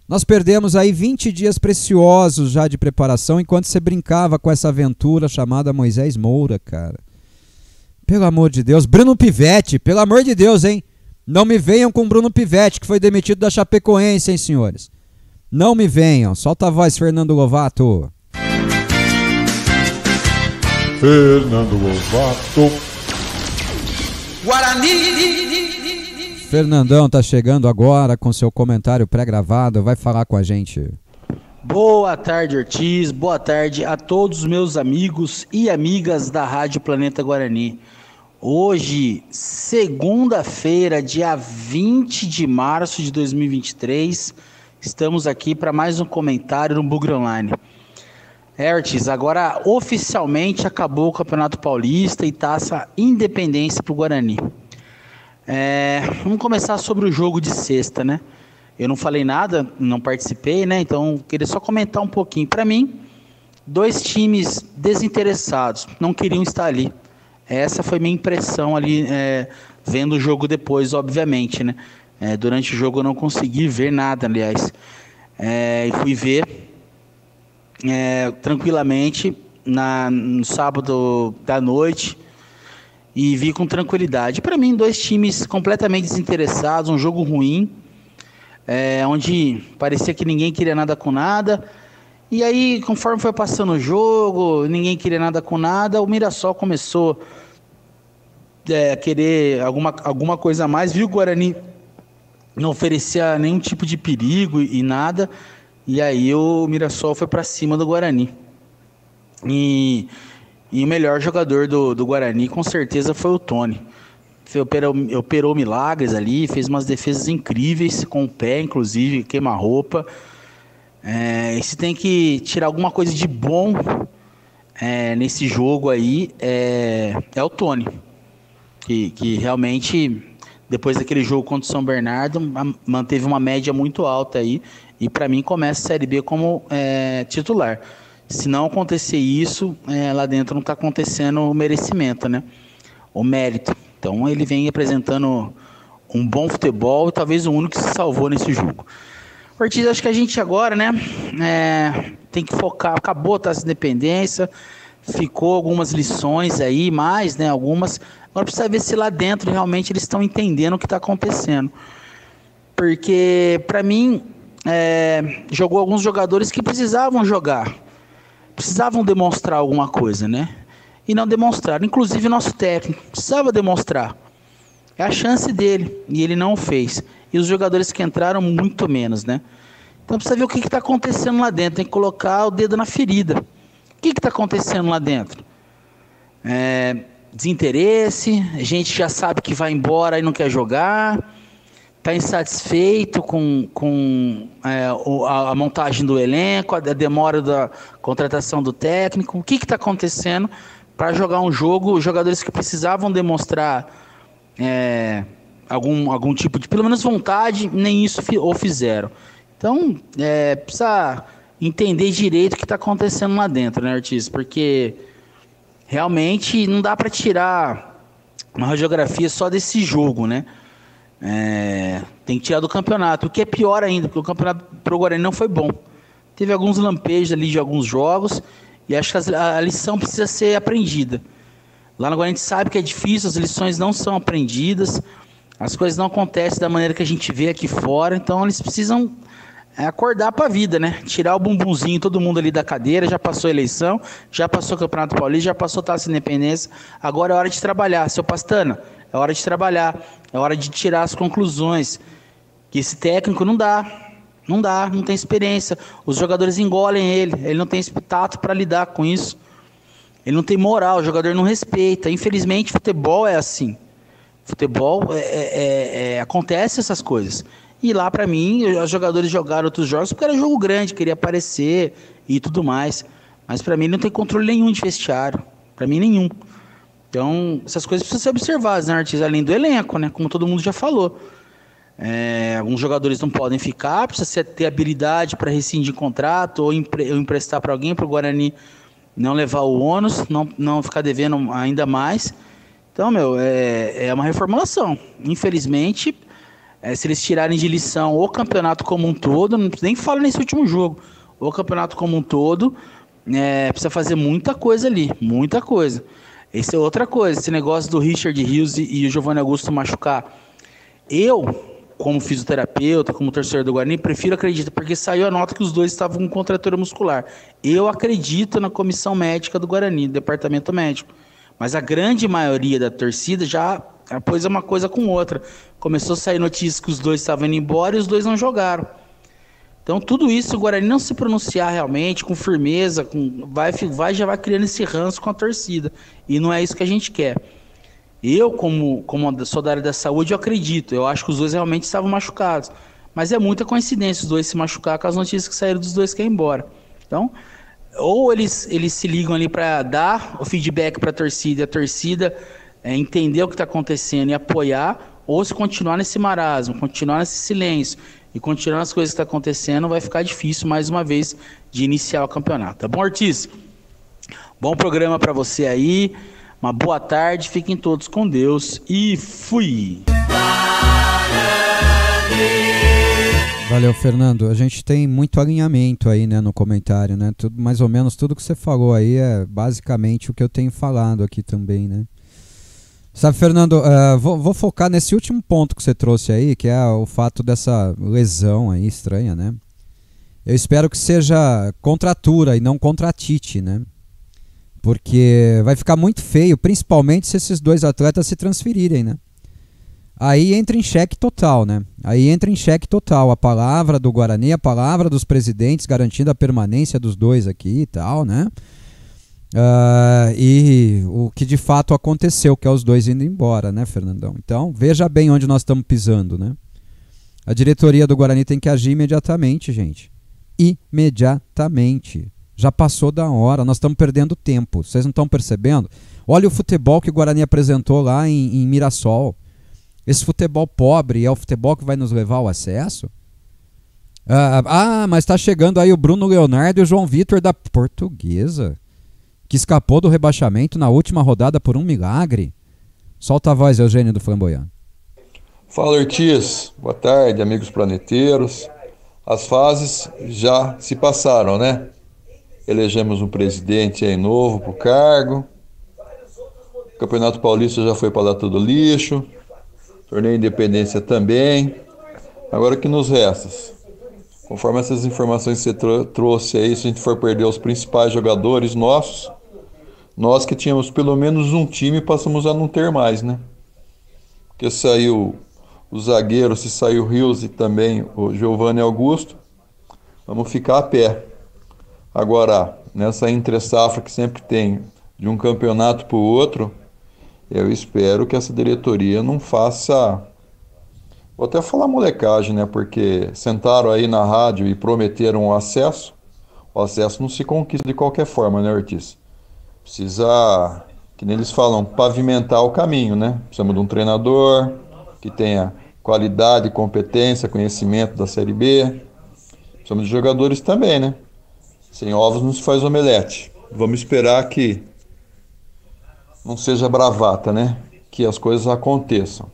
Nós perdemos aí 20 dias preciosos já de preparação enquanto você brincava com essa aventura chamada Moisés Moura, cara. Pelo amor de Deus. Bruno Pivetti, pelo amor de Deus, hein? Não me venham com Bruno Pivetti, que foi demitido da Chapecoense, hein, senhores? Não me venham. Solta a voz, Fernando Lovato. Fernando Lovato. Guarani! Fernandão tá chegando agora com seu comentário pré-gravado. Vai falar com a gente. Boa tarde, Ortiz. Boa tarde a todos os meus amigos e amigas da Rádio Planeta Guarani. Hoje, segunda-feira, dia 20 de março de 2023, estamos aqui para mais um comentário no Bugre Online. Ortiz, agora oficialmente acabou o Campeonato Paulista e Taça Independência para o Guarani. Vamos começar sobre o jogo de sexta, né? Eu não falei nada, não participei, né? Então, queria só comentar um pouquinho. Para mim, dois times desinteressados, não queriam estar ali. Essa foi minha impressão ali, vendo o jogo depois, obviamente, né? Durante o jogo eu não consegui ver nada, aliás. E fui ver tranquilamente no sábado da noite e vi com tranquilidade. Para mim, dois times completamente desinteressados, um jogo ruim, onde parecia que ninguém queria nada com nada. E aí, conforme foi passando o jogo, ninguém queria nada com nada, o Mirassol começou a querer alguma coisa a mais, viu o Guarani não oferecia nenhum tipo de perigo e nada, e aí o Mirassol foi para cima do Guarani. E o melhor jogador do Guarani, com certeza, foi o Tony. Operou milagres ali, fez umas defesas incríveis, com o pé, inclusive, queima-roupa. E se tem que tirar alguma coisa de bom nesse jogo aí, é o Tony. Que realmente, depois daquele jogo contra o São Bernardo, manteve uma média muito alta aí. E para mim começa a Série B como titular. Se não acontecer isso, lá dentro não está acontecendo o merecimento, né? O mérito. Então ele vem apresentando um bom futebol e talvez o único que se salvou nesse jogo. Ortiz, acho que a gente agora, né, tem que focar, acabou a Taça Independência, ficou algumas lições aí, mais, né, algumas. Agora precisa ver se lá dentro realmente eles estão entendendo o que está acontecendo. Porque, para mim, jogou alguns jogadores que precisavam jogar, precisavam demonstrar alguma coisa, né? E não demonstraram. Inclusive, nosso técnico precisava demonstrar. É a chance dele, e ele não o fez. E os jogadores que entraram, muito menos, né? Então precisa ver o que está acontecendo lá dentro, tem que colocar o dedo na ferida. O que está acontecendo lá dentro? Desinteresse, gente já sabe que vai embora e não quer jogar, está insatisfeito com a montagem do elenco, a demora da contratação do técnico. O que está acontecendo para jogar um jogo? Os jogadores que precisavam demonstrar algum tipo de, pelo menos, vontade, nem isso ou fizeram. Então, precisa entender direito o que está acontecendo lá dentro, né, Ortiz? Porque realmente não dá para tirar uma radiografia só desse jogo, né? Tem que tirar do campeonato, o que é pior ainda, porque o campeonato pro Guarani não foi bom. Teve alguns lampejos ali de alguns jogos e acho que a lição precisa ser aprendida. Lá no Guarani a gente sabe que é difícil, as lições não são aprendidas, as coisas não acontecem da maneira que a gente vê aqui fora, então eles precisam acordar para a vida, né? Tirar o bumbumzinho, todo mundo ali da cadeira, já passou a eleição, já passou o Campeonato Paulista, já passou a Taça Independência, agora é hora de trabalhar. Seu Pastana, é hora de trabalhar, é hora de tirar as conclusões, que esse técnico não tem experiência, os jogadores engolem ele não tem esse tato para lidar com isso, ele não tem moral, o jogador não respeita. Infelizmente, futebol é assim, futebol acontece essas coisas. E lá, para mim, os jogadores jogaram outros jogos porque era jogo grande, queria aparecer e tudo mais. Mas para mim não tem controle nenhum de vestiário. Para mim, nenhum. Então, essas coisas precisam ser observadas, né, Ortiz? Além do elenco, né? Como todo mundo já falou. Alguns jogadores não podem ficar, precisa ter habilidade para rescindir contrato ou emprestar para alguém, para o Guarani não levar o ônus, não ficar devendo ainda mais. Então, é uma reformulação. Infelizmente, se eles tirarem de lição o campeonato como um todo, nem falo nesse último jogo, o campeonato como um todo, precisa fazer muita coisa ali, muita coisa. Essa é outra coisa, esse negócio do Richard Rios e o Giovanni Augusto machucar. Eu, como fisioterapeuta, como torcedor do Guarani, prefiro acreditar, porque saiu a nota que os dois estavam com contratura muscular. Eu acredito na comissão médica do Guarani, do departamento médico. Mas a grande maioria da torcida já pôs uma coisa com outra. Começou a sair notícias que os dois estavam indo embora e os dois não jogaram. Então tudo isso, o Guarani não se pronunciar realmente, com firmeza, já vai criando esse ranço com a torcida. E não é isso que a gente quer. Eu, como sou da área da saúde, eu acredito. Eu acho que os dois realmente estavam machucados. Mas é muita coincidência os dois se machucar com as notícias que saíram dos dois que iam embora. Então, ou eles se ligam ali para dar o feedback para a torcida, e a torcida entender o que está acontecendo e apoiar, ou se continuar nesse marasmo, continuar nesse silêncio e continuar as coisas que estão acontecendo, vai ficar difícil mais uma vez de iniciar o campeonato. Tá bom, Ortiz? Bom programa para você aí, uma boa tarde, fiquem todos com Deus e fui! Valeu, Fernando. A gente tem muito alinhamento aí, né, no comentário, né? Mais ou menos tudo que você falou aí é basicamente o que eu tenho falado aqui também, né? Sabe, Fernando, vou focar nesse último ponto que você trouxe aí, que é o fato dessa lesão aí estranha, né? Eu espero que seja contratura e não contratite, né? Porque vai ficar muito feio, principalmente se esses dois atletas se transferirem, né? Aí entra em xeque total, né? Aí entra em xeque total a palavra do Guarani, a palavra dos presidentes garantindo a permanência dos dois aqui e tal, né? E o que de fato aconteceu, que é os dois indo embora, né, Fernandão? Então, veja bem onde nós estamos pisando, né? A diretoria do Guarani tem que agir imediatamente, gente. Imediatamente. Já passou da hora, nós estamos perdendo tempo. Vocês não estão percebendo? Olha o futebol que o Guarani apresentou lá em Mirassol. Esse futebol pobre é o futebol que vai nos levar ao acesso? Mas está chegando aí o Bruno Leonardo e o João Vitor da Portuguesa, que escapou do rebaixamento na última rodada por um milagre. Solta a voz, Eugênio do Flamboyant. Fala, Ortiz. Boa tarde, amigos planeteiros. As fases já se passaram, né? elegemos um presidente aí novo para o cargo. O Campeonato Paulista já foi para lá todo lixo. Torneio Independência também. Agora o que nos resta? Conforme essas informações que você trouxe aí, se a gente for perder os principais jogadores nossos, nós que tínhamos pelo menos um time, passamos a não ter mais, né? Porque saiu o zagueiro, se saiu o Rios e também o Giovanni Augusto, vamos ficar a pé. Agora, nessa entre-safra que sempre tem de um campeonato para o outro, eu espero que essa diretoria não faça... Vou até falar molecagem, né? Porque sentaram aí na rádio e prometeram o acesso não se conquista de qualquer forma, né, Ortiz? Precisa, que nem eles falam, pavimentar o caminho, né? Precisamos de um treinador que tenha qualidade, competência, conhecimento da Série B. Precisamos de jogadores também, né? Sem ovos não se faz omelete. Vamos esperar que não seja bravata, né? Que as coisas aconteçam.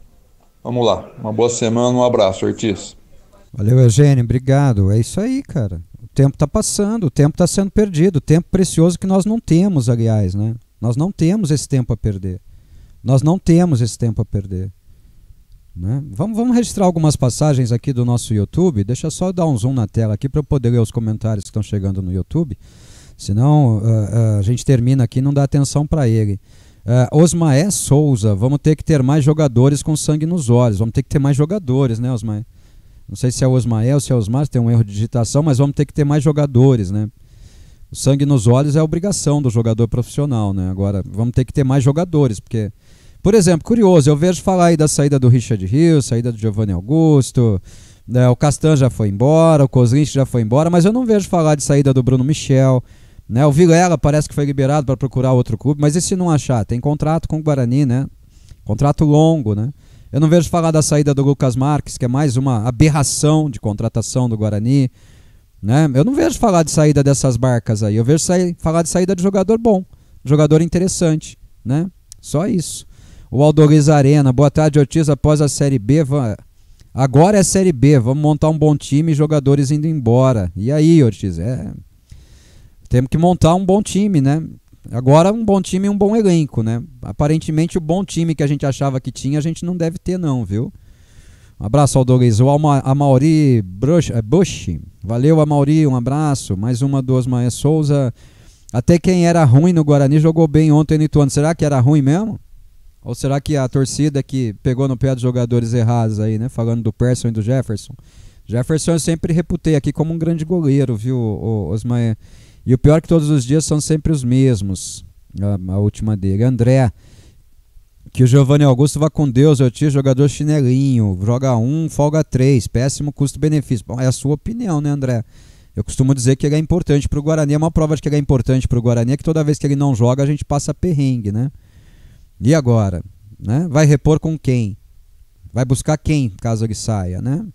Vamos lá. Uma boa semana, um abraço, Ortiz. Valeu, Eugênio. Obrigado. É isso aí, cara. O tempo está passando, o tempo está sendo perdido. Tempo precioso que nós não temos, aliás, né? Nós não temos esse tempo a perder. Né? Vamos registrar algumas passagens aqui do nosso YouTube. Deixa só dar um zoom na tela aqui para eu poder ler os comentários que estão chegando no YouTube. Senão a gente termina aqui e não dá atenção para ele. Osmaé Souza, vamos ter que ter mais jogadores com sangue nos olhos. Vamos ter que ter mais jogadores, né, Osmaé? Não sei se é Osmaé ou se é Osmar, tem um erro de digitação, mas vamos ter que ter mais jogadores, né? O sangue nos olhos é a obrigação do jogador profissional, né? Agora, vamos ter que ter mais jogadores, porque... Por exemplo, curioso, eu vejo falar aí da saída do Richard Rios, saída do Giovanni Augusto, né, o Castan já foi embora, o Kozlinski já foi embora, mas eu não vejo falar de saída do Bruno Michel, né? O Vilela parece que foi liberado para procurar outro clube, mas e se não achar? Tem contrato com o Guarani, né? Contrato longo, né? Eu não vejo falar da saída do Lucas Marques, que é mais uma aberração de contratação do Guarani, né? Eu não vejo falar de saída dessas barcas aí, eu vejo falar de saída de jogador bom, jogador interessante, né? Só isso. O Aldoriz Arena, boa tarde, Ortiz, após a Série B, agora é a Série B, vamos montar um bom time e jogadores indo embora. E aí, Ortiz, temos que montar um bom time, né? Agora um bom time e um bom elenco, né? Aparentemente o bom time que a gente achava que tinha, a gente não deve ter não, viu? Um abraço, Aldoriz. O Amauri Bush, valeu, Amauri, um abraço. Mais uma do Osmaé Souza. Até quem era ruim no Guarani jogou bem ontem no Ituano. Será que era ruim mesmo? Ou será que a torcida que pegou no pé dos jogadores errados aí, né? Falando do Persson e do Jefferson. Jefferson eu sempre reputei aqui como um grande goleiro, viu, Osmaé? E o pior é que todos os dias são sempre os mesmos. A última dele. André, que o Giovanni Augusto vá com Deus, eu tinha jogador chinelinho, joga 1, folga 3, péssimo custo-benefício. Bom, é a sua opinião, né, André? Eu costumo dizer que ele é importante para o Guarani. É uma prova de que ele é importante para o Guarani é que toda vez que ele não joga a gente passa perrengue, né? E agora? Né? Vai repor com quem? Vai buscar quem, caso ele saia, né?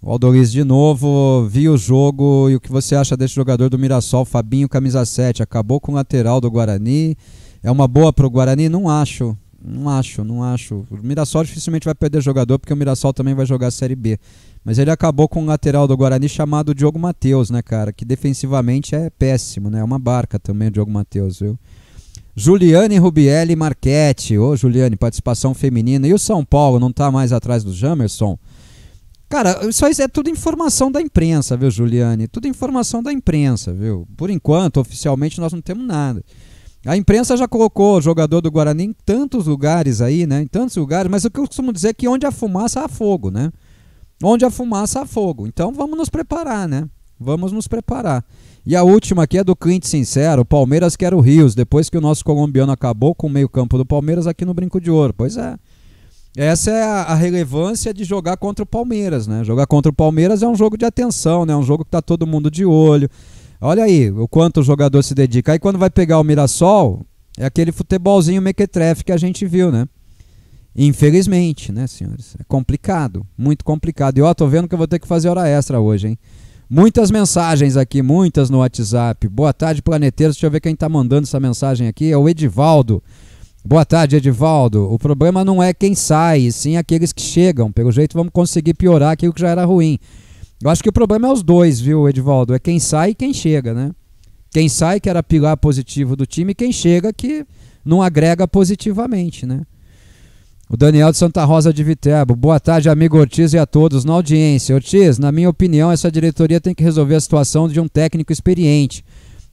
O Aldoriz de novo, vi o jogo e o que você acha desse jogador do Mirassol, Fabinho, camisa 7, acabou com o lateral do Guarani, é uma boa pro Guarani? Não acho. O Mirassol dificilmente vai perder jogador porque o Mirassol também vai jogar a Série B, mas ele acabou com o lateral do Guarani chamado Diogo Matheus, né, cara, que defensivamente é péssimo, né, é uma barca também o Diogo Matheus, viu? Juliane Rubielli Marchetti, Juliane, participação feminina, e o São Paulo não tá mais atrás do Jamerson? Cara, isso aí é tudo informação da imprensa, viu, Juliane? Tudo informação da imprensa, viu? Por enquanto, oficialmente, nós não temos nada. A imprensa já colocou o jogador do Guarani em tantos lugares aí, né? Em tantos lugares, mas o que eu costumo dizer é que onde há fumaça há fogo, né? Onde há fumaça há fogo. Então vamos nos preparar, né? Vamos nos preparar. E a última aqui é do Clint Sincero, o Palmeiras quer o Rios, depois que o nosso colombiano acabou com o meio campo do Palmeiras aqui no Brinco de Ouro. Pois é. Essa é a relevância de jogar contra o Palmeiras, né? Jogar contra o Palmeiras é um jogo de atenção, né? Um jogo que tá todo mundo de olho. Olha aí o quanto o jogador se dedica. Aí quando vai pegar o Mirassol, é aquele futebolzinho mequetrefe que a gente viu, né? Infelizmente, né, senhores? É complicado, muito complicado. E ó, tô vendo que eu vou ter que fazer hora extra hoje, hein? Muitas mensagens aqui, muitas no WhatsApp. Boa tarde, planeteiros. Deixa eu ver quem tá mandando essa mensagem aqui. É o Edivaldo. Boa tarde, Edivaldo. O problema não é quem sai, sim aqueles que chegam. Pelo jeito vamos conseguir piorar aquilo que já era ruim. Eu acho que o problema é os dois, viu, Edivaldo? É quem sai e quem chega, né? Quem sai que era pilar positivo do time, quem chega que não agrega positivamente, né? O Daniel de Santa Rosa de Viterbo. Boa tarde, amigo Ortiz, e a todos na audiência. Ortiz, na minha opinião, essa diretoria tem que resolver a situação de um técnico experiente.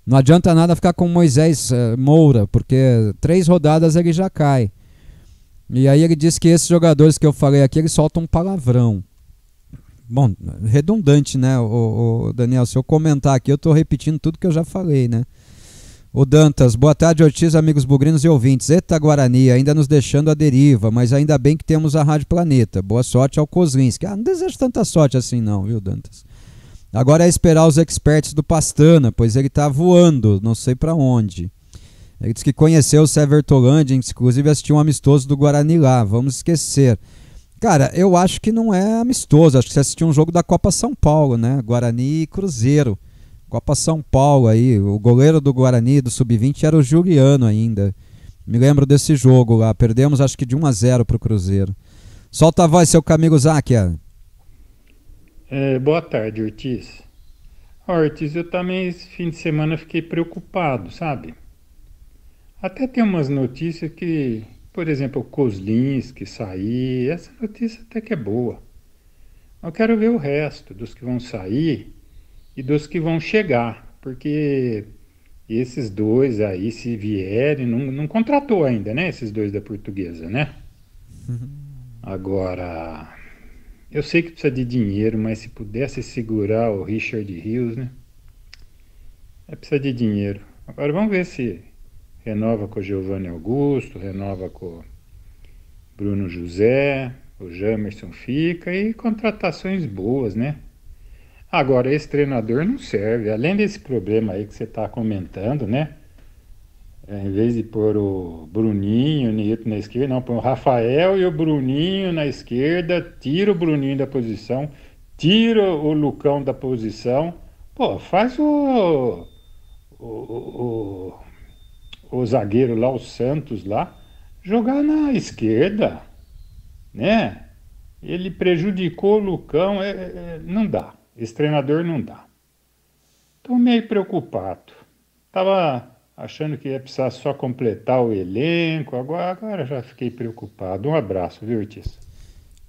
Não adianta nada ficar com Moisés Moura, porque 3 rodadas ele já cai. E aí ele disse que esses jogadores que eu falei aqui, eles soltam um palavrão. Bom, redundante, né, o Daniel? Se eu comentar aqui, eu estou repetindo tudo que eu já falei, né? O Dantas, boa tarde, Ortiz, amigos bugrinos e ouvintes. Eita Guarani, ainda nos deixando à deriva, mas ainda bem que temos a Rádio Planeta. Boa sorte ao Kozlinski. Não desejo tanta sorte assim não, viu, Dantas? Agora é esperar os experts do Pastana, pois ele está voando, não sei para onde. Ele disse que conheceu o Severtolândia, inclusive assistiu um amistoso do Guarani lá, vamos esquecer. Cara, eu acho que não é amistoso, acho que você assistiu um jogo da Copa São Paulo, né? Guarani e Cruzeiro. Copa São Paulo aí, o goleiro do Guarani, do Sub-20, era o Juliano ainda. Me lembro desse jogo lá, perdemos acho que de 1-0 pro Cruzeiro. Solta a voz, seu Camilo Záquia. Boa tarde, Ortiz. Ortiz, eu também esse fim de semana fiquei preocupado, sabe? Até tem umas notícias que, por exemplo, o Kozlinski sair, essa notícia até que é boa. Eu quero ver o resto dos que vão sair e dos que vão chegar, porque esses dois aí, se vierem, não contratou ainda, né? Esses dois da Portuguesa, né? Agora, eu sei que precisa de dinheiro, mas se pudesse segurar o Richard Rios, né? Precisa de dinheiro. Agora vamos ver se renova com o Giovanni Augusto, renova com o Bruno José, o Jamerson fica, e contratações boas, né? Agora, esse treinador não serve. Além desse problema aí que você está comentando, né? Em vez de pôr o Bruninho, o Nieto na esquerda, não, põe o Rafael e o Bruninho na esquerda, tira o Bruninho da posição, tira o Lucão da posição. Pô, faz o zagueiro lá, o Santos lá, jogar na esquerda, né? Ele prejudicou o Lucão, não dá. Esse treinador não dá. Estou meio preocupado. Estava achando que ia precisar só completar o elenco, agora já fiquei preocupado. Um abraço, viu, Ortiz?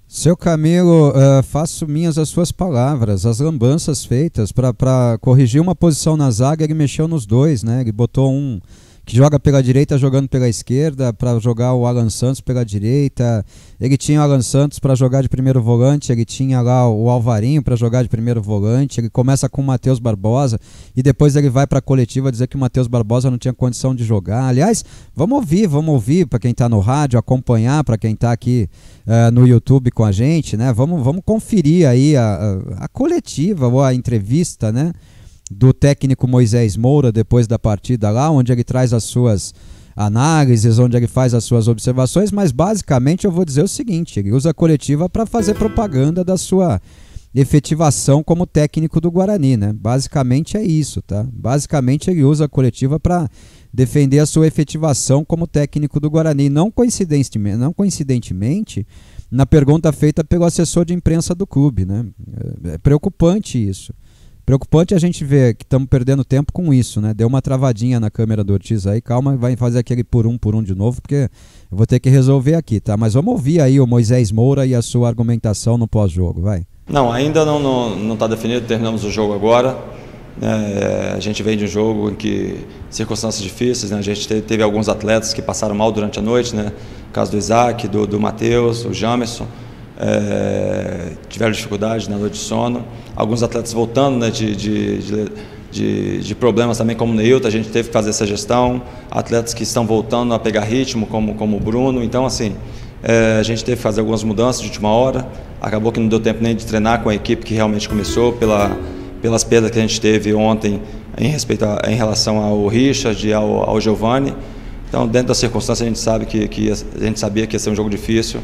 Seu Camilo, faço minhas as suas palavras. As lambanças feitas para corrigir uma posição na zaga, ele mexeu nos dois, né? Ele botou um que joga pela direita jogando pela esquerda para jogar o Alan Santos pela direita. Ele tinha o Alan Santos para jogar de primeiro volante, ele tinha lá o Alvarinho para jogar de primeiro volante. Ele começa com o Matheus Barbosa e depois ele vai para a coletiva dizer que o Matheus Barbosa não tinha condição de jogar. Aliás, vamos ouvir para quem está no rádio, acompanhar para quem está aqui no YouTube com a gente, né? Vamos conferir aí a coletiva ou a entrevista, né, do técnico Moisés Moura depois da partida lá, onde ele traz as suas análises, onde ele faz as suas observações, mas basicamente eu vou dizer o seguinte: ele usa a coletiva para fazer propaganda da sua efetivação como técnico do Guarani, né? Basicamente é isso, tá? Basicamente ele usa a coletiva para defender a sua efetivação como técnico do Guarani, não coincidentemente na pergunta feita pelo assessor de imprensa do clube, né? É preocupante isso. Preocupante a gente ver que estamos perdendo tempo com isso, né? Deu uma travadinha na câmera do Ortiz aí, calma, vai fazer aquele por um de novo, porque eu vou ter que resolver aqui, tá? Mas vamos ouvir aí o Moisés Moura e a sua argumentação no pós-jogo, vai. Não, ainda não está definido, terminamos o jogo agora. A gente vem de um jogo em que circunstâncias difíceis, né? A gente teve alguns atletas que passaram mal durante a noite, né? O caso do Isaac, do Matheus, o Jamerson. Tiveram dificuldade na noite de sono, alguns atletas voltando, né, de problemas também, como o Neilton, a gente teve que fazer essa gestão, atletas que estão voltando a pegar ritmo, como o Bruno. Então assim, a gente teve que fazer algumas mudanças de última hora, acabou que não deu tempo nem de treinar com a equipe que realmente começou, pelas perdas que a gente teve ontem em relação ao Richard e ao Giovanni. Então, dentro da circunstância, a gente sabe a gente sabia que ia ser um jogo difícil.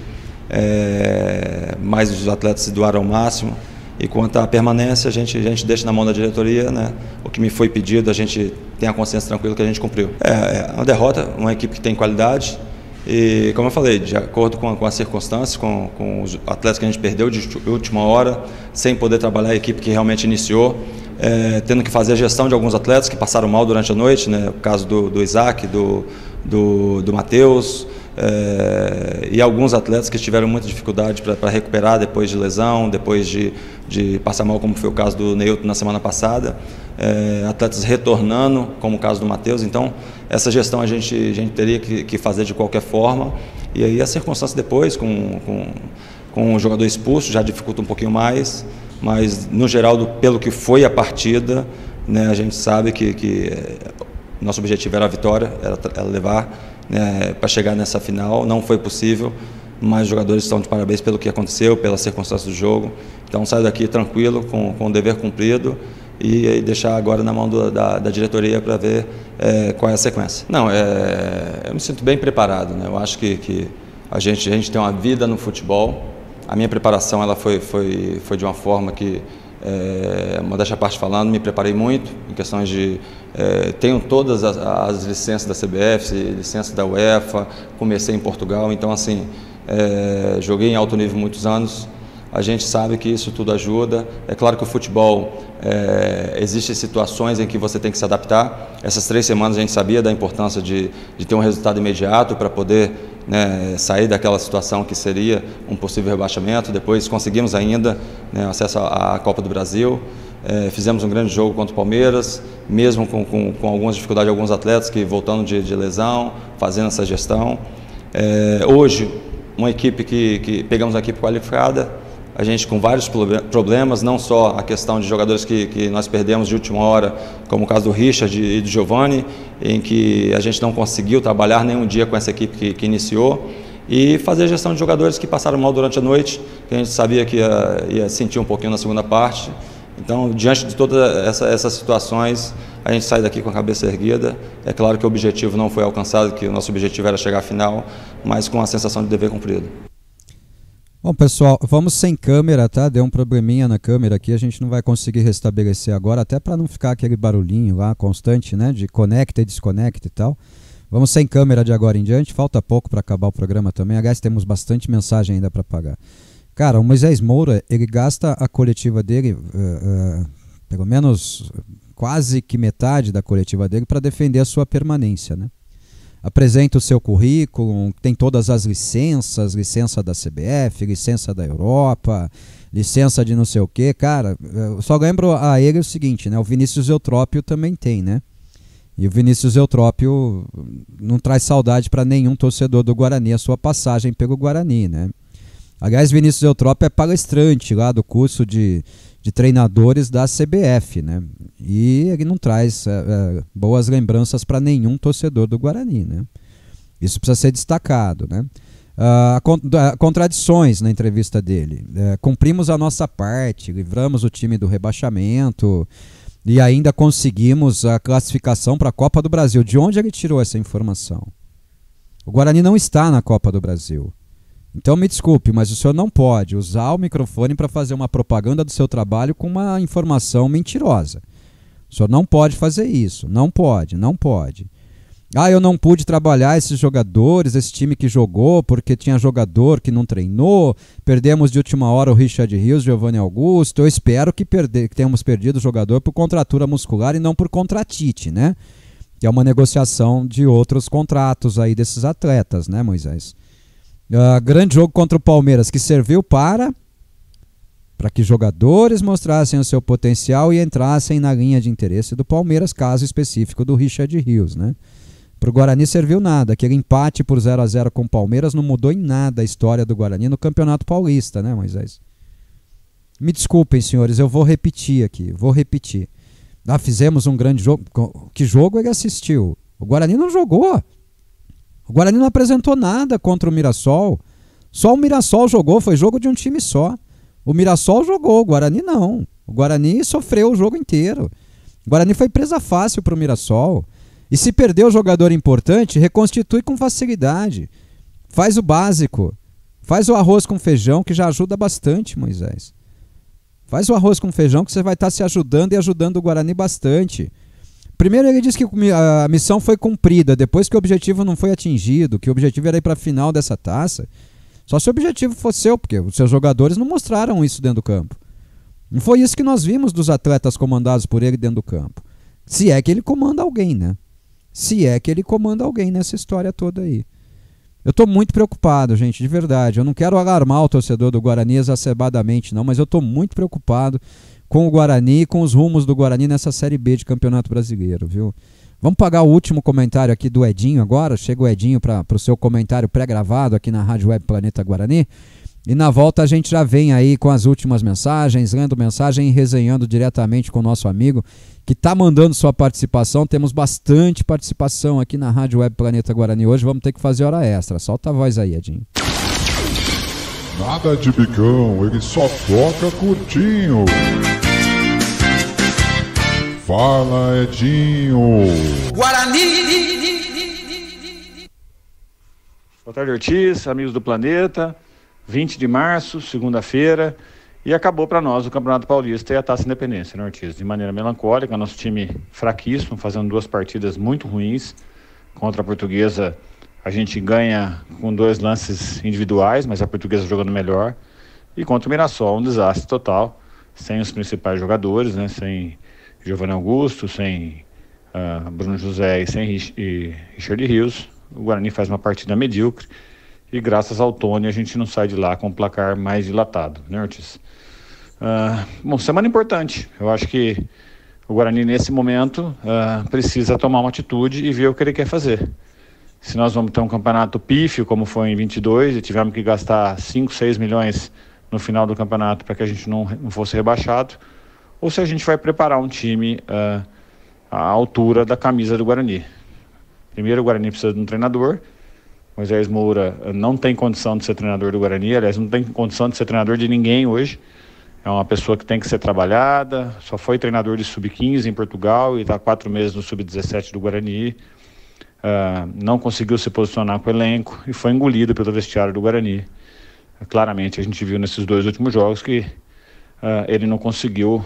Mas os atletas se doaram ao máximo, e quanto à permanência a gente deixa na mão da diretoria, né? O que me foi pedido, a gente tem a consciência tranquila que a gente cumpriu. É uma derrota, uma equipe que tem qualidade, e como eu falei, de acordo com as circunstâncias, com os atletas que a gente perdeu de última hora, sem poder trabalhar a equipe que realmente iniciou, tendo que fazer a gestão de alguns atletas que passaram mal durante a noite, né? O caso do Isaac, do Matheus, e alguns atletas que tiveram muita dificuldade para recuperar depois de lesão, depois de passar mal, como foi o caso do Neilton na semana passada, atletas retornando, como o caso do Matheus. Então, essa gestão a gente teria que fazer de qualquer forma, e aí a circunstância depois, com o jogador expulso, já dificulta um pouquinho mais, mas no geral, pelo que foi a partida, né, a gente sabe que nosso objetivo era a vitória, era levar, né, para chegar nessa final. Não foi possível, mas os jogadores estão de parabéns pelo que aconteceu, pelas circunstâncias do jogo. Então saio daqui tranquilo, com o dever cumprido, e deixar agora na mão da diretoria para ver qual é a sequência. Não, eu me sinto bem preparado, né? Eu acho que a gente tem uma vida no futebol. A minha preparação ela foi de uma forma que, modéstia à parte falando, me preparei muito em questões de... tenho todas as licenças da CBF, licença da UEFA, comecei em Portugal, então assim, joguei em alto nível muitos anos. A gente sabe que isso tudo ajuda. É claro que o futebol, existem situações em que você tem que se adaptar. Essas 3 semanas a gente sabia da importância de ter um resultado imediato para poder, né, sair daquela situação que seria um possível rebaixamento. Depois conseguimos ainda, né, acesso à Copa do Brasil. Fizemos um grande jogo contra o Palmeiras, mesmo com algumas dificuldades de alguns atletas que voltando de lesão, fazendo essa gestão. Hoje, uma equipe que pegamos uma equipe qualificada, a gente com vários problemas, não só a questão de jogadores que nós perdemos de última hora, como o caso do Richard e do Giovani, em que a gente não conseguiu trabalhar nenhum dia com essa equipe que iniciou, e fazer a gestão de jogadores que passaram mal durante a noite, que a gente sabia que ia sentir um pouquinho na segunda parte. Então, diante de todas essas situações, a gente sai daqui com a cabeça erguida. É claro que o objetivo não foi alcançado, que o nosso objetivo era chegar à final, mas com a sensação de dever cumprido. Bom, pessoal, vamos sem câmera, tá? Deu um probleminha na câmera aqui, a gente não vai conseguir restabelecer agora, até para não ficar aquele barulhinho lá constante, né? De conecta e desconecta e tal. Vamos sem câmera de agora em diante, falta pouco para acabar o programa também. Aliás, temos bastante mensagem ainda para pagar. Cara, o Moisés Moura, ele gasta a coletiva dele, pelo menos quase que metade da coletiva dele, para defender a sua permanência, né? Apresenta o seu currículo, tem todas as licenças, licença da CBF, licença da Europa, licença de não sei o que. Cara, eu só lembro a ele o seguinte, né? O Vinícius Eutrópio também tem, né? E o Vinícius Eutrópio não traz saudade para nenhum torcedor do Guarani a sua passagem pelo Guarani, né? Aliás, Vinícius Eutrópio é palestrante lá do curso de treinadores da CBF, né? E ele não traz boas lembranças para nenhum torcedor do Guarani, né? Isso precisa ser destacado, né? Contradições na entrevista dele. Cumprimos a nossa parte, livramos o time do rebaixamento e ainda conseguimos a classificação para a Copa do Brasil. De onde ele tirou essa informação? O Guarani não está na Copa do Brasil. Então me desculpe, mas o senhor não pode usar o microfone para fazer uma propaganda do seu trabalho com uma informação mentirosa. O senhor não pode fazer isso, não pode. Ah, eu não pude trabalhar esses jogadores, esse time que jogou, porque tinha jogador que não treinou, perdemos de última hora o Richard Rios, Giovani Augusto. Eu espero que tenhamos perdido o jogador por contratura muscular e não por contratite, né? Que é uma negociação de outros contratos aí desses atletas, né, Moisés? Grande jogo contra o Palmeiras, que serviu para que jogadores mostrassem o seu potencial e entrassem na linha de interesse do Palmeiras, caso específico do Richard Rios, né? Para o Guarani serviu nada, aquele empate por 0-0 com o Palmeiras não mudou em nada a história do Guarani no Campeonato Paulista, né, Moisés? Me desculpem, senhores, eu vou repetir aqui, fizemos um grande jogo. Que jogo ele assistiu? O Guarani não jogou. O Guarani não apresentou nada contra o Mirassol. Só o Mirassol jogou, foi jogo de um time só. O Mirassol jogou, o Guarani não. O Guarani sofreu o jogo inteiro. O Guarani foi presa fácil para o Mirassol. E se perdeu o jogador importante, reconstitui com facilidade. Faz o básico. Faz o arroz com feijão, que já ajuda bastante, Moisés. Faz o arroz com feijão que você vai estar se ajudando e ajudando o Guarani bastante. Primeiro ele disse que a missão foi cumprida, depois que o objetivo não foi atingido, que o objetivo era ir para a final dessa taça. Só se o objetivo fosse seu, porque os seus jogadores não mostraram isso dentro do campo. Não foi isso que nós vimos dos atletas comandados por ele dentro do campo. Se é que ele comanda alguém, né? Se é que ele comanda alguém nessa história toda aí. Eu estou muito preocupado, gente, de verdade. Eu não quero alarmar o torcedor do Guarani exacerbadamente, não, mas eu estou muito preocupado com o Guarani e com os rumos do Guarani nessa Série B de Campeonato Brasileiro, viu? Vamos pagar o último comentário aqui do Edinho agora. Chega o Edinho para o seu comentário pré-gravado aqui na Rádio Web Planeta Guarani. E na volta a gente já vem aí com as últimas mensagens, lendo mensagem e resenhando diretamente com o nosso amigo que está mandando sua participação. Temos bastante participação aqui na Rádio Web Planeta Guarani hoje. Vamos ter que fazer hora extra. Solta a voz aí, Edinho. Nada de bicão, ele só toca curtinho. Fala, Edinho. Guarani. Boa tarde, Ortiz, amigos do Planeta. 20 de março, segunda-feira, e acabou para nós o Campeonato Paulista e a Taça Independência, né, Ortiz? De maneira melancólica, nosso time fraquíssimo, fazendo 2 partidas muito ruins. Contra a Portuguesa, a gente ganha com 2 lances individuais, mas a Portuguesa jogando melhor. E contra o Mirassol, um desastre total, sem os principais jogadores, né? Sem Giovanni Augusto, sem Bruno José e sem Richard Rios. O Guarani faz uma partida medíocre. E graças ao Tony a gente não sai de lá com um placar mais dilatado, né, Ortiz? Bom, semana importante. Eu acho que o Guarani nesse momento precisa tomar uma atitude e ver o que ele quer fazer. Se nós vamos ter um campeonato pífio, como foi em 22, e tivemos que gastar 5, 6 milhões no final do campeonato para que a gente não fosse rebaixado, ou se a gente vai preparar um time à altura da camisa do Guarani. Primeiro, o Guarani precisa de um treinador. Moisés Moura não tem condição de ser treinador do Guarani, aliás, não tem condição de ser treinador de ninguém hoje. É uma pessoa que tem que ser trabalhada, só foi treinador de sub-15 em Portugal e está há 4 meses no sub-17 do Guarani. Não conseguiu se posicionar com o elenco e foi engolido pelo vestiário do Guarani. Claramente a gente viu nesses 2 últimos jogos que ele não conseguiu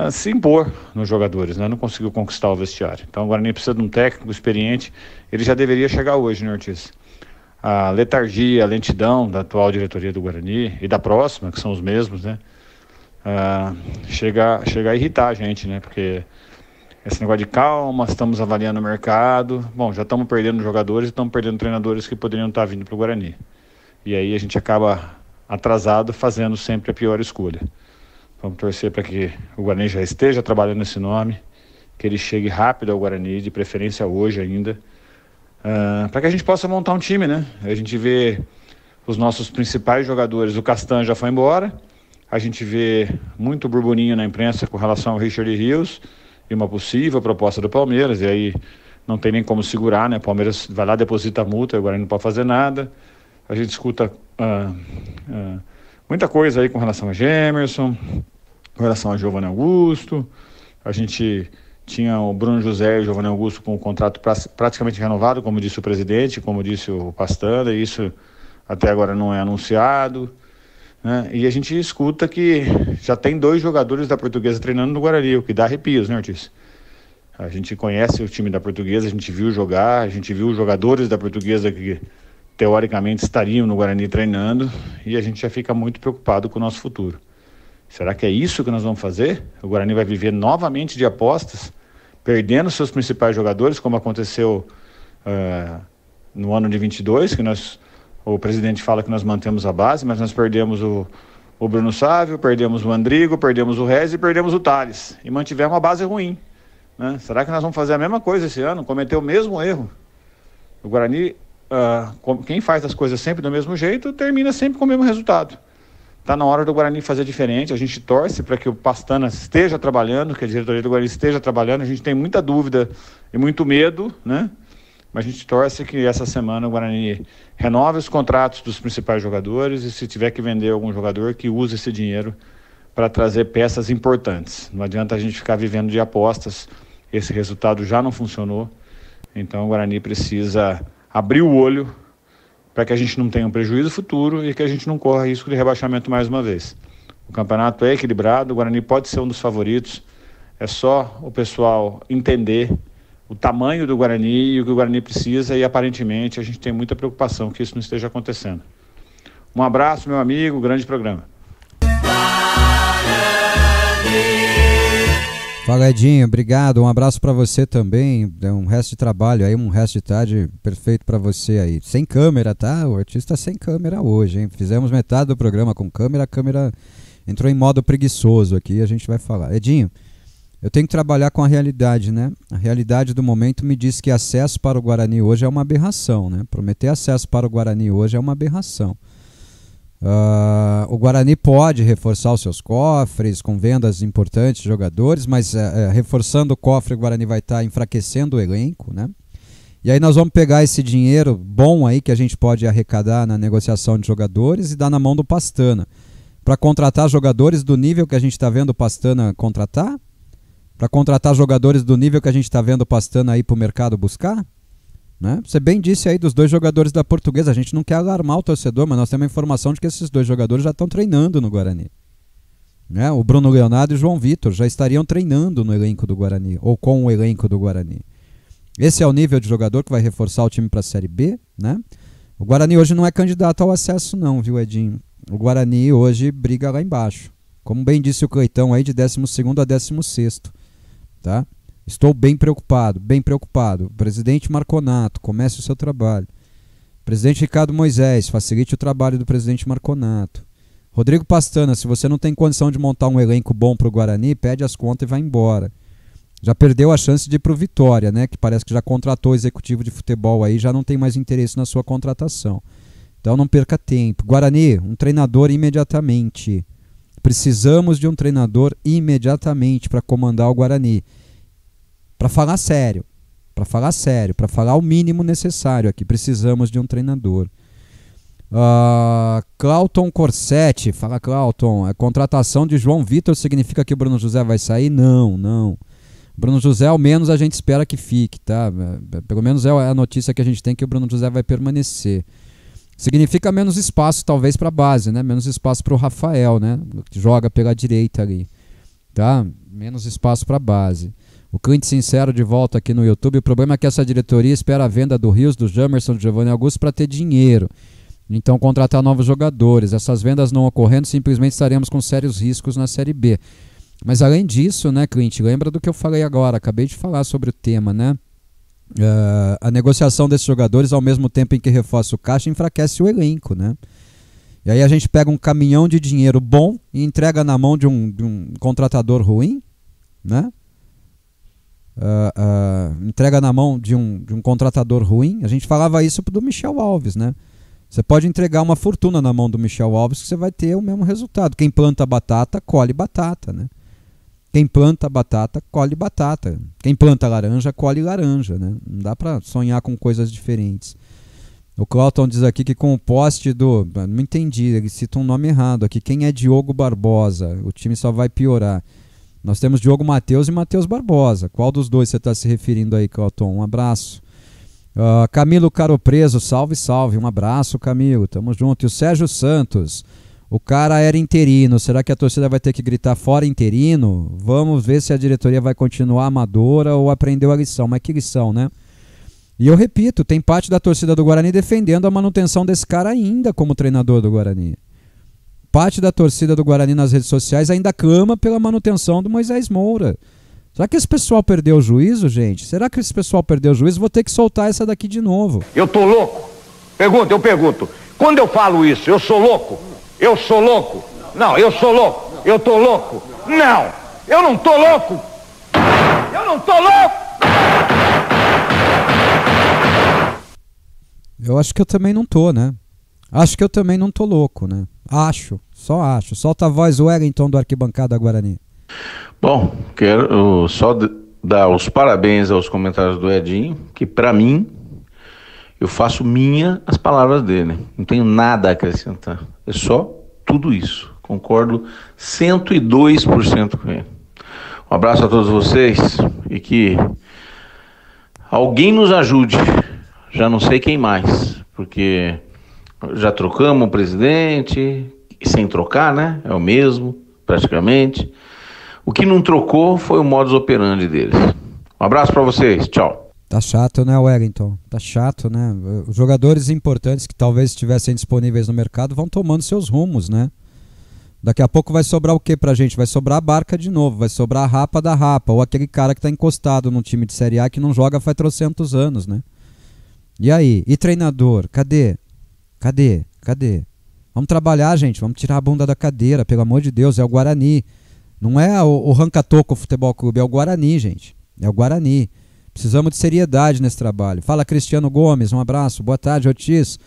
se impor nos jogadores, né? Não conseguiu conquistar o vestiário. Então o Guarani precisa de um técnico experiente. Ele já deveria chegar hoje, né, Ortiz? A letargia, a lentidão da atual diretoria do Guarani e da próxima, que são os mesmos, né? Chega a irritar a gente, né? Porque esse negócio de calma, estamos avaliando o mercado. Bom, já estamos perdendo jogadores e estamos perdendo treinadores que poderiam estar vindo para o Guarani. E aí a gente acaba atrasado fazendo sempre a pior escolha. Vamos torcer para que o Guarani já esteja trabalhando nesse nome, que ele chegue rápido ao Guarani, de preferência hoje ainda, para que a gente possa montar um time, né? A gente vê os nossos principais jogadores, o Castan já foi embora, a gente vê muito burburinho na imprensa com relação ao Richard Rios e uma possível proposta do Palmeiras, e aí não tem nem como segurar, né? O Palmeiras vai lá, deposita a multa, o Guarani não pode fazer nada. A gente escuta muita coisa aí com relação a Gemerson, com relação a Giovanni Augusto. A gente tinha o Bruno José e o Giovanni Augusto com o contrato praticamente renovado, como disse o presidente, como disse o Pastanda, e isso até agora não é anunciado, né? E a gente escuta que já tem 2 jogadores da Portuguesa treinando no Guarani, o que dá arrepios, né, Ortiz? A gente conhece o time da Portuguesa, a gente viu jogar, a gente viu os jogadores da Portuguesa que teoricamente estariam no Guarani treinando, e a gente já fica muito preocupado com o nosso futuro. Será que é isso que nós vamos fazer? O Guarani vai viver novamente de apostas, perdendo seus principais jogadores, como aconteceu no ano de 22, que o presidente fala que nós mantemos a base, mas nós perdemos o Bruno Sávio, perdemos o Andrigo, perdemos o Rez e perdemos o Thales, e mantivemos uma base ruim, né? Será que nós vamos fazer a mesma coisa esse ano, cometer o mesmo erro? O Guarani, quem faz as coisas sempre do mesmo jeito, termina sempre com o mesmo resultado. Está na hora do Guarani fazer diferente. A gente torce para que o Pastana esteja trabalhando, que a diretoria do Guarani esteja trabalhando. A gente tem muita dúvida e muito medo, né? Mas a gente torce que essa semana o Guarani renove os contratos dos principais jogadores e, se tiver que vender algum jogador, que use esse dinheiro para trazer peças importantes. Não adianta a gente ficar vivendo de apostas. Esse resultado já não funcionou. Então o Guarani precisa abrir o olho para que a gente não tenha um prejuízo futuro e que a gente não corra risco de rebaixamento mais uma vez. O campeonato é equilibrado, o Guarani pode ser um dos favoritos, é só o pessoal entender o tamanho do Guarani e o que o Guarani precisa, e aparentemente a gente tem muita preocupação que isso não esteja acontecendo. Um abraço, meu amigo, grande programa. Fala, Edinho, obrigado, um abraço pra você também, um resto de trabalho aí, um resto de tarde perfeito pra você aí. Sem câmera, tá? O artista sem câmera hoje, hein? Fizemos metade do programa com câmera, a câmera entrou em modo preguiçoso aqui, a gente vai falar. Edinho, eu tenho que trabalhar com a realidade, né? A realidade do momento me diz que acesso para o Guarani hoje é uma aberração, né? Prometer acesso para o Guarani hoje é uma aberração. O Guarani pode reforçar os seus cofres com vendas importantes de jogadores, mas reforçando o cofre, o Guarani vai estar enfraquecendo o elenco, né? E aí nós vamos pegar esse dinheiro bom aí que a gente pode arrecadar na negociação de jogadores e dar na mão do Pastana para contratar jogadores do nível que a gente está vendo o Pastana contratar, para contratar jogadores do nível que a gente está vendo o Pastana aí para o mercado buscar. Né? Você bem disse aí dos 2 jogadores da Portuguesa, a gente não quer alarmar o torcedor, mas nós temos a informação de que esses 2 jogadores já estão treinando no Guarani. Né? O Bruno Leonardo e o João Vitor já estariam treinando no elenco do Guarani, ou com o elenco do Guarani. Esse é o nível de jogador que vai reforçar o time para a Série B. Né? O Guarani hoje não é candidato ao acesso não, viu, Edinho? O Guarani hoje briga lá embaixo. Como bem disse o Cleitão aí, de 12º a 16º. Tá? Estou bem preocupado, bem preocupado. O presidente Marconato, comece o seu trabalho. Presidente Ricardo Moisés, facilite o trabalho do presidente Marconato. Rodrigo Pastana, se você não tem condição de montar um elenco bom para o Guarani, pede as contas e vai embora. Já perdeu a chance de ir para o Vitória, né? Que parece que já contratou o executivo de futebol aí, já não tem mais interesse na sua contratação. Então não perca tempo. Guarani, um treinador imediatamente. Precisamos de um treinador imediatamente para comandar o Guarani. Para falar sério, para falar o mínimo necessário aqui, precisamos de um treinador. Clauton Corsetti, fala Clauton, a contratação de João Vitor significa que o Bruno José vai sair? Não. Bruno José ao menos a gente espera que fique, tá? Pelo menos é a notícia que a gente tem que o Bruno José vai permanecer. Significa menos espaço talvez para a base, né? Menos espaço para o Rafael, né? Que joga pela direita ali, tá? Menos espaço para a base. O cliente sincero de volta aqui no YouTube. O problema é que essa diretoria espera a venda do Rios, do Jamerson, do Giovanni Augusto para ter dinheiro. Então contratar novos jogadores. Essas vendas não ocorrendo, simplesmente estaremos com sérios riscos na Série B. Mas além disso, né, cliente, lembra do que eu falei agora, acabei de falar sobre o tema, né? A negociação desses jogadores, ao mesmo tempo em que reforça o caixa, enfraquece o elenco, né? E aí a gente pega um caminhão de dinheiro bom e entrega na mão de um contratador ruim, né? Entrega na mão de um contratador ruim. A gente falava isso do Michel Alves, né? Você pode entregar uma fortuna na mão do Michel Alves que você vai ter o mesmo resultado. Quem planta batata, colhe batata, né? Quem planta batata, colhe batata. Quem planta laranja, colhe laranja, né? Não dá para sonhar com coisas diferentes. O Clauton diz aqui que com o poste do... Não entendi, ele cita um nome errado aqui. Quem é Diogo Barbosa? O time só vai piorar. Nós temos Diogo Matheus e Matheus Barbosa. Qual dos dois você está se referindo aí, Clauton? Um abraço. Camilo Caropreso, salve, salve. Um abraço, Camilo. Tamo junto. E o Sérgio Santos... O cara era interino, será que a torcida vai ter que gritar fora interino? Vamos ver se a diretoria vai continuar amadora ou aprendeu a lição. Mas que lição, né? E eu repito, tem parte da torcida do Guarani defendendo a manutenção desse cara ainda como treinador do Guarani. Parte da torcida do Guarani nas redes sociais ainda clama pela manutenção do Moisés Moura. Será que esse pessoal perdeu o juízo, gente? Será que esse pessoal perdeu o juízo? Vou ter que soltar essa daqui de novo. Eu tô louco? Eu pergunto. Quando eu falo isso, eu sou louco? Eu sou louco? Não, eu sou louco. Eu tô louco? Não, eu não tô louco. Eu não tô louco. Eu acho que eu também não tô, né? Acho que eu também não tô louco, né? Só acho. Solta a voz, Wellington, do Arquibancada Guarani. Bom, quero só dar os parabéns aos comentários do Edinho, que pra mim, eu faço minha as palavras dele. Não tenho nada a acrescentar. É só tudo isso. Concordo 102% com ele. Um abraço a todos vocês e que alguém nos ajude. Já não sei quem mais, porque já trocamos o presidente, sem trocar, né? É o mesmo, praticamente. O que não trocou foi o modus operandi deles. Um abraço para vocês. Tchau. Tá chato, né, Wellington? Tá chato, né? Os jogadores importantes que talvez estivessem disponíveis no mercado vão tomando seus rumos, né? Daqui a pouco vai sobrar o que pra gente? Vai sobrar a Barca de novo, vai sobrar a Rapa da Rapa, ou aquele cara que tá encostado num time de Série A que não joga faz 300 anos, né? E aí? E treinador? Cadê? Vamos trabalhar, gente, vamos tirar a bunda da cadeira, pelo amor de Deus, é o Guarani. Não é o Rancatoco Futebol Clube, é o Guarani, gente. É o Guarani. Precisamos de seriedade nesse trabalho. Fala, Cristiano Gomes, um abraço. Boa tarde, Ortiz.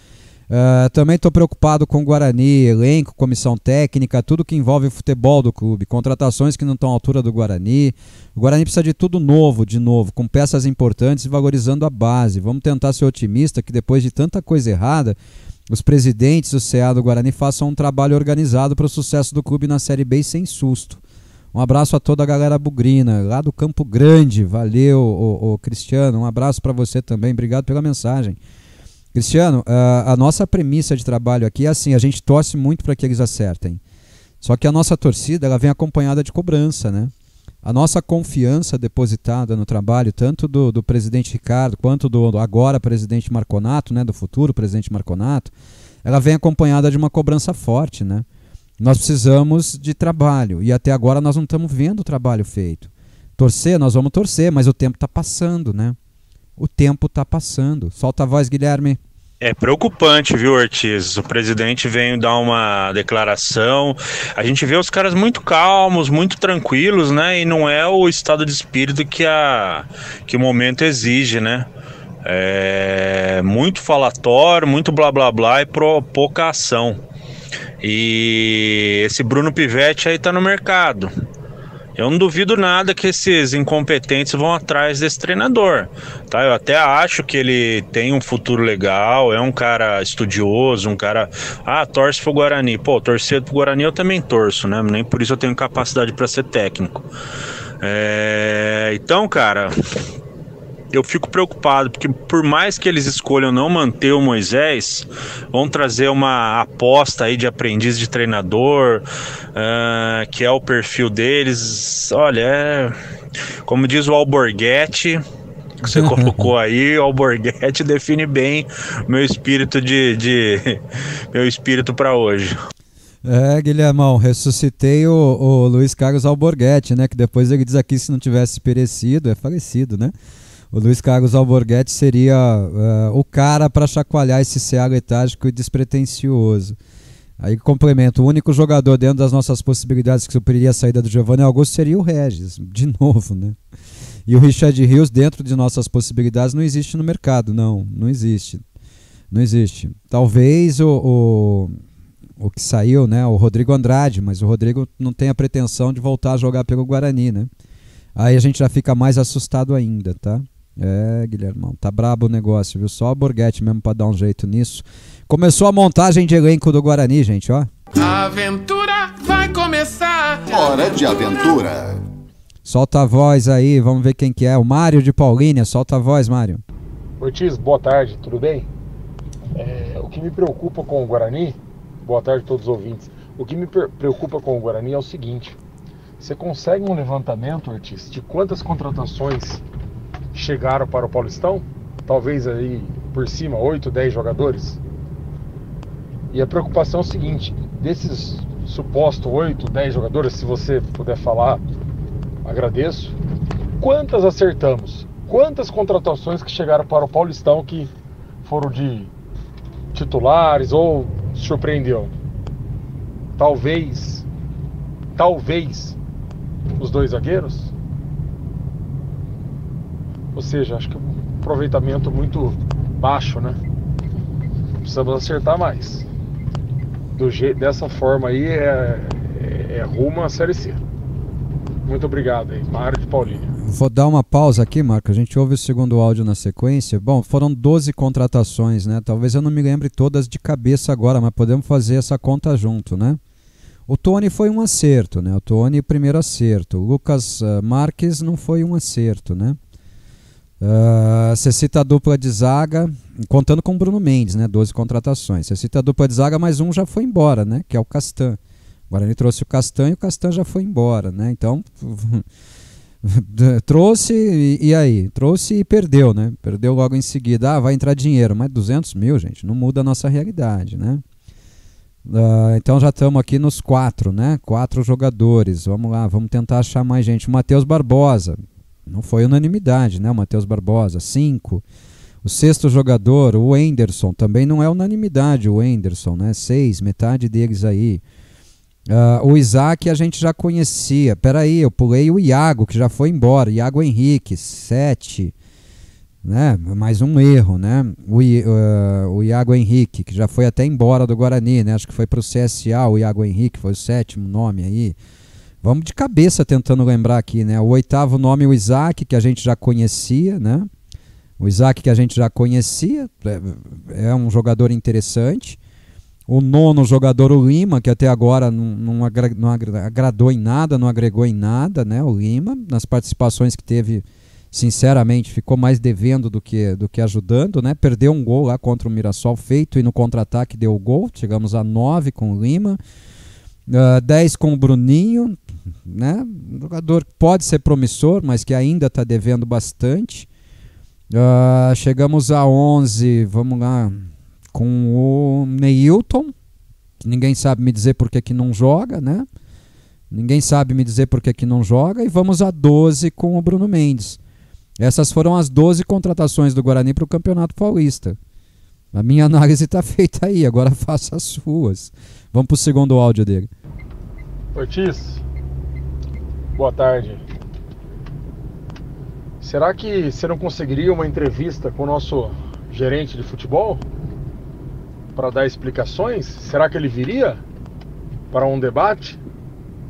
Também estou preocupado com o Guarani, elenco, comissão técnica, tudo que envolve o futebol do clube, contratações que não estão à altura do Guarani. O Guarani precisa de tudo novo, de novo, com peças importantes e valorizando a base. Vamos tentar ser otimista que depois de tanta coisa errada, os presidentes do CA do Guarani façam um trabalho organizado para o sucesso do clube na Série B e sem susto. Um abraço a toda a galera bugrina, lá do Campo Grande. Valeu, ô Cristiano. Um abraço para você também. Obrigado pela mensagem. Cristiano, a nossa premissa de trabalho aqui é assim, a gente torce muito para que eles acertem. Só que a nossa torcida, ela vem acompanhada de cobrança, né? A nossa confiança depositada no trabalho, tanto do presidente Ricardo, quanto do agora presidente Marconato, né? Do futuro presidente Marconato, ela vem acompanhada de uma cobrança forte, né? Nós precisamos de trabalho e até agora nós não estamos vendo o trabalho feito. Torcer, nós vamos torcer, mas o tempo está passando, né? O tempo está passando. Solta a voz, Guilherme. É preocupante, viu, Ortiz? O presidente veio dar uma declaração. A gente vê os caras muito calmos, muito tranquilos, né? E não é o estado de espírito que o momento exige, né? É muito falatório, muito blá blá blá e pouca ação. E esse Bruno Pivetti aí tá no mercado. Eu não duvido nada que esses incompetentes vão atrás desse treinador, tá? Eu até acho que ele tem um futuro legal, é um cara estudioso, um cara... torce pro Guarani. Pô, torcer pro Guarani eu também torço, né? Nem por isso eu tenho capacidade para ser técnico. Então, cara... Eu fico preocupado, porque por mais que eles escolham não manter o Moisés, vão trazer uma aposta aí de aprendiz de treinador, que é o perfil deles. Olha, como diz o Alborguete, que você colocou aí, o Alborguete define bem meu espírito meu espírito para hoje. Guilhermão, ressuscitei o Luiz Carlos Alborguete, né? Que depois ele diz aqui, se não tivesse perecido, é falecido, né? O Luiz Carlos Alborguete seria o cara para chacoalhar esse CA letárgico e despretensioso. Aí complemento, o único jogador dentro das nossas possibilidades que supriria a saída do Giovanni Augusto seria o Regis, de novo, né? E o Richard Rios, dentro de nossas possibilidades, não existe no mercado, não existe. Não existe. Talvez o que saiu, né, o Rodrigo Andrade, mas o Rodrigo não tem a pretensão de voltar a jogar pelo Guarani, né? Aí a gente já fica mais assustado ainda, tá? Guilhermão, tá brabo o negócio, viu? Só o Borghetti mesmo pra dar um jeito nisso. Começou a montagem de elenco do Guarani, gente, ó. A aventura vai começar. Hora de aventura. Solta a voz aí, vamos ver quem que é. O Mário de Paulínia, solta a voz, Mário. Ortiz, boa tarde, tudo bem? O que me preocupa com o Guarani, boa tarde a todos os ouvintes, o que me preocupa com o Guarani é o seguinte: você consegue um levantamento, Ortiz, de quantas contratações chegaram para o Paulistão? Talvez aí por cima, 8, 10 jogadores? E a preocupação é o seguinte: desses supostos 8, 10 jogadores, se você puder falar, agradeço. Quantas acertamos? Quantas contratações que chegaram para o Paulistão que foram de titulares ou surpreendeu? Talvez os 2 zagueiros? Ou seja, acho que um aproveitamento muito baixo, né? Precisamos acertar mais. Dessa forma aí é rumo à Série C. Muito obrigado aí, Mário de Paulínia. Vou dar uma pausa aqui, Marco. A gente ouve o segundo áudio na sequência. Bom, foram 12 contratações, né? Talvez eu não me lembre todas de cabeça agora, mas podemos fazer essa conta junto, né? O Tony foi um acerto, né? O Tony, primeiro acerto. O Lucas Marques não foi um acerto, né? Você cita a dupla de zaga, contando com o Bruno Mendes, né? 12 contratações. Você cita a dupla de zaga, mas um já foi embora, né? Que é o Castan. Agora ele trouxe o Castan e o Castan já foi embora, né? Então, trouxe e aí? Trouxe e perdeu, né? Perdeu logo em seguida. Vai entrar dinheiro, mas 200 mil, gente, não muda a nossa realidade, né? Então já estamos aqui nos 4, né? 4 jogadores. Vamos lá, vamos tentar achar mais gente. O Matheus Barbosa. Não foi unanimidade, né? O Matheus Barbosa. 5. O 6º jogador, o Enderson. Também não é unanimidade o Enderson, né? 6, metade deles aí. O Isaac a gente já conhecia. Peraí, eu pulei o Iago, que já foi embora. Iago Henrique, 7. Né? Mais um erro, né? O Iago Henrique, que já foi até embora do Guarani, né? Acho que foi para o CSA, o Iago Henrique, foi o 7º nome aí. Vamos de cabeça tentando lembrar aqui, né? O 8º nome, o Isaac, que a gente já conhecia, né? O Isaac que a gente já conhecia, é um jogador interessante. O 9º jogador, o Lima, que até agora não agradou em nada, não agregou em nada, né? O Lima, nas participações que teve, sinceramente, ficou mais devendo do que ajudando, né? Perdeu um gol lá contra o Mirassol feito e no contra-ataque deu o gol. Chegamos a 9 com o Lima. 10 com o Bruninho, né? Um jogador que pode ser promissor, mas que ainda está devendo bastante. Chegamos a 11, vamos lá, com o Neilton, que ninguém sabe me dizer por que não joga, né? Ninguém sabe me dizer por que não joga. E vamos a 12 com o Bruno Mendes. Essas foram as 12 contratações do Guarani para o Campeonato Paulista. A minha análise está feita aí, agora faça as suas. Vamos para o segundo áudio dele. Ortiz, boa tarde. Será que você não conseguiria uma entrevista com o nosso gerente de futebol para dar explicações? Será que ele viria para um debate?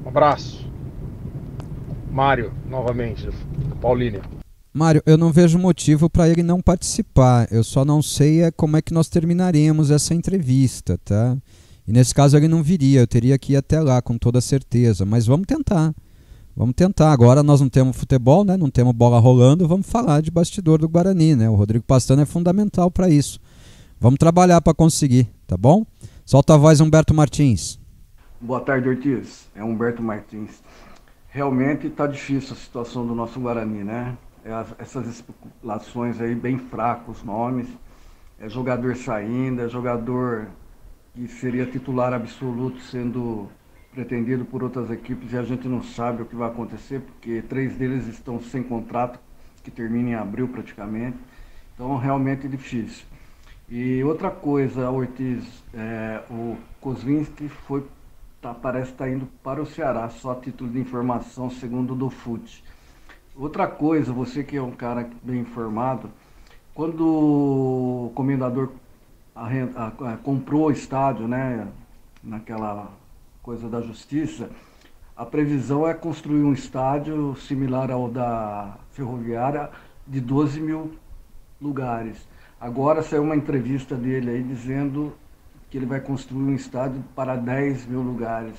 Um abraço. Mário, novamente, Paulínia. Mário, eu não vejo motivo para ele não participar. Eu só não sei como é que nós terminaremos essa entrevista, tá? E nesse caso ele não viria, eu teria que ir até lá com toda certeza. Mas vamos tentar. Vamos tentar. Agora nós não temos futebol, né? Não temos bola rolando, vamos falar de bastidor do Guarani, né? O Rodrigo Pastano é fundamental para isso. Vamos trabalhar para conseguir, tá bom? Solta a voz, Humberto Martins. Boa tarde, Ortiz. É Humberto Martins. Realmente está difícil a situação do nosso Guarani, né? Essas especulações aí, bem fracos nomes. É jogador saindo, é jogador que seria titular absoluto sendo pretendido por outras equipes e a gente não sabe o que vai acontecer, porque 3 deles estão sem contrato, que termina em abril praticamente. Então, realmente difícil. E outra coisa, Ortiz, o Kozlinski parece estar indo para o Ceará, só a título de informação, segundo o do FUT. Outra coisa, você que é um cara bem informado, quando o comendador comprou o estádio, né, naquela coisa da justiça, a previsão é construir um estádio similar ao da Ferroviária de 12 mil lugares. Agora saiu uma entrevista dele aí dizendo que ele vai construir um estádio para 10 mil lugares.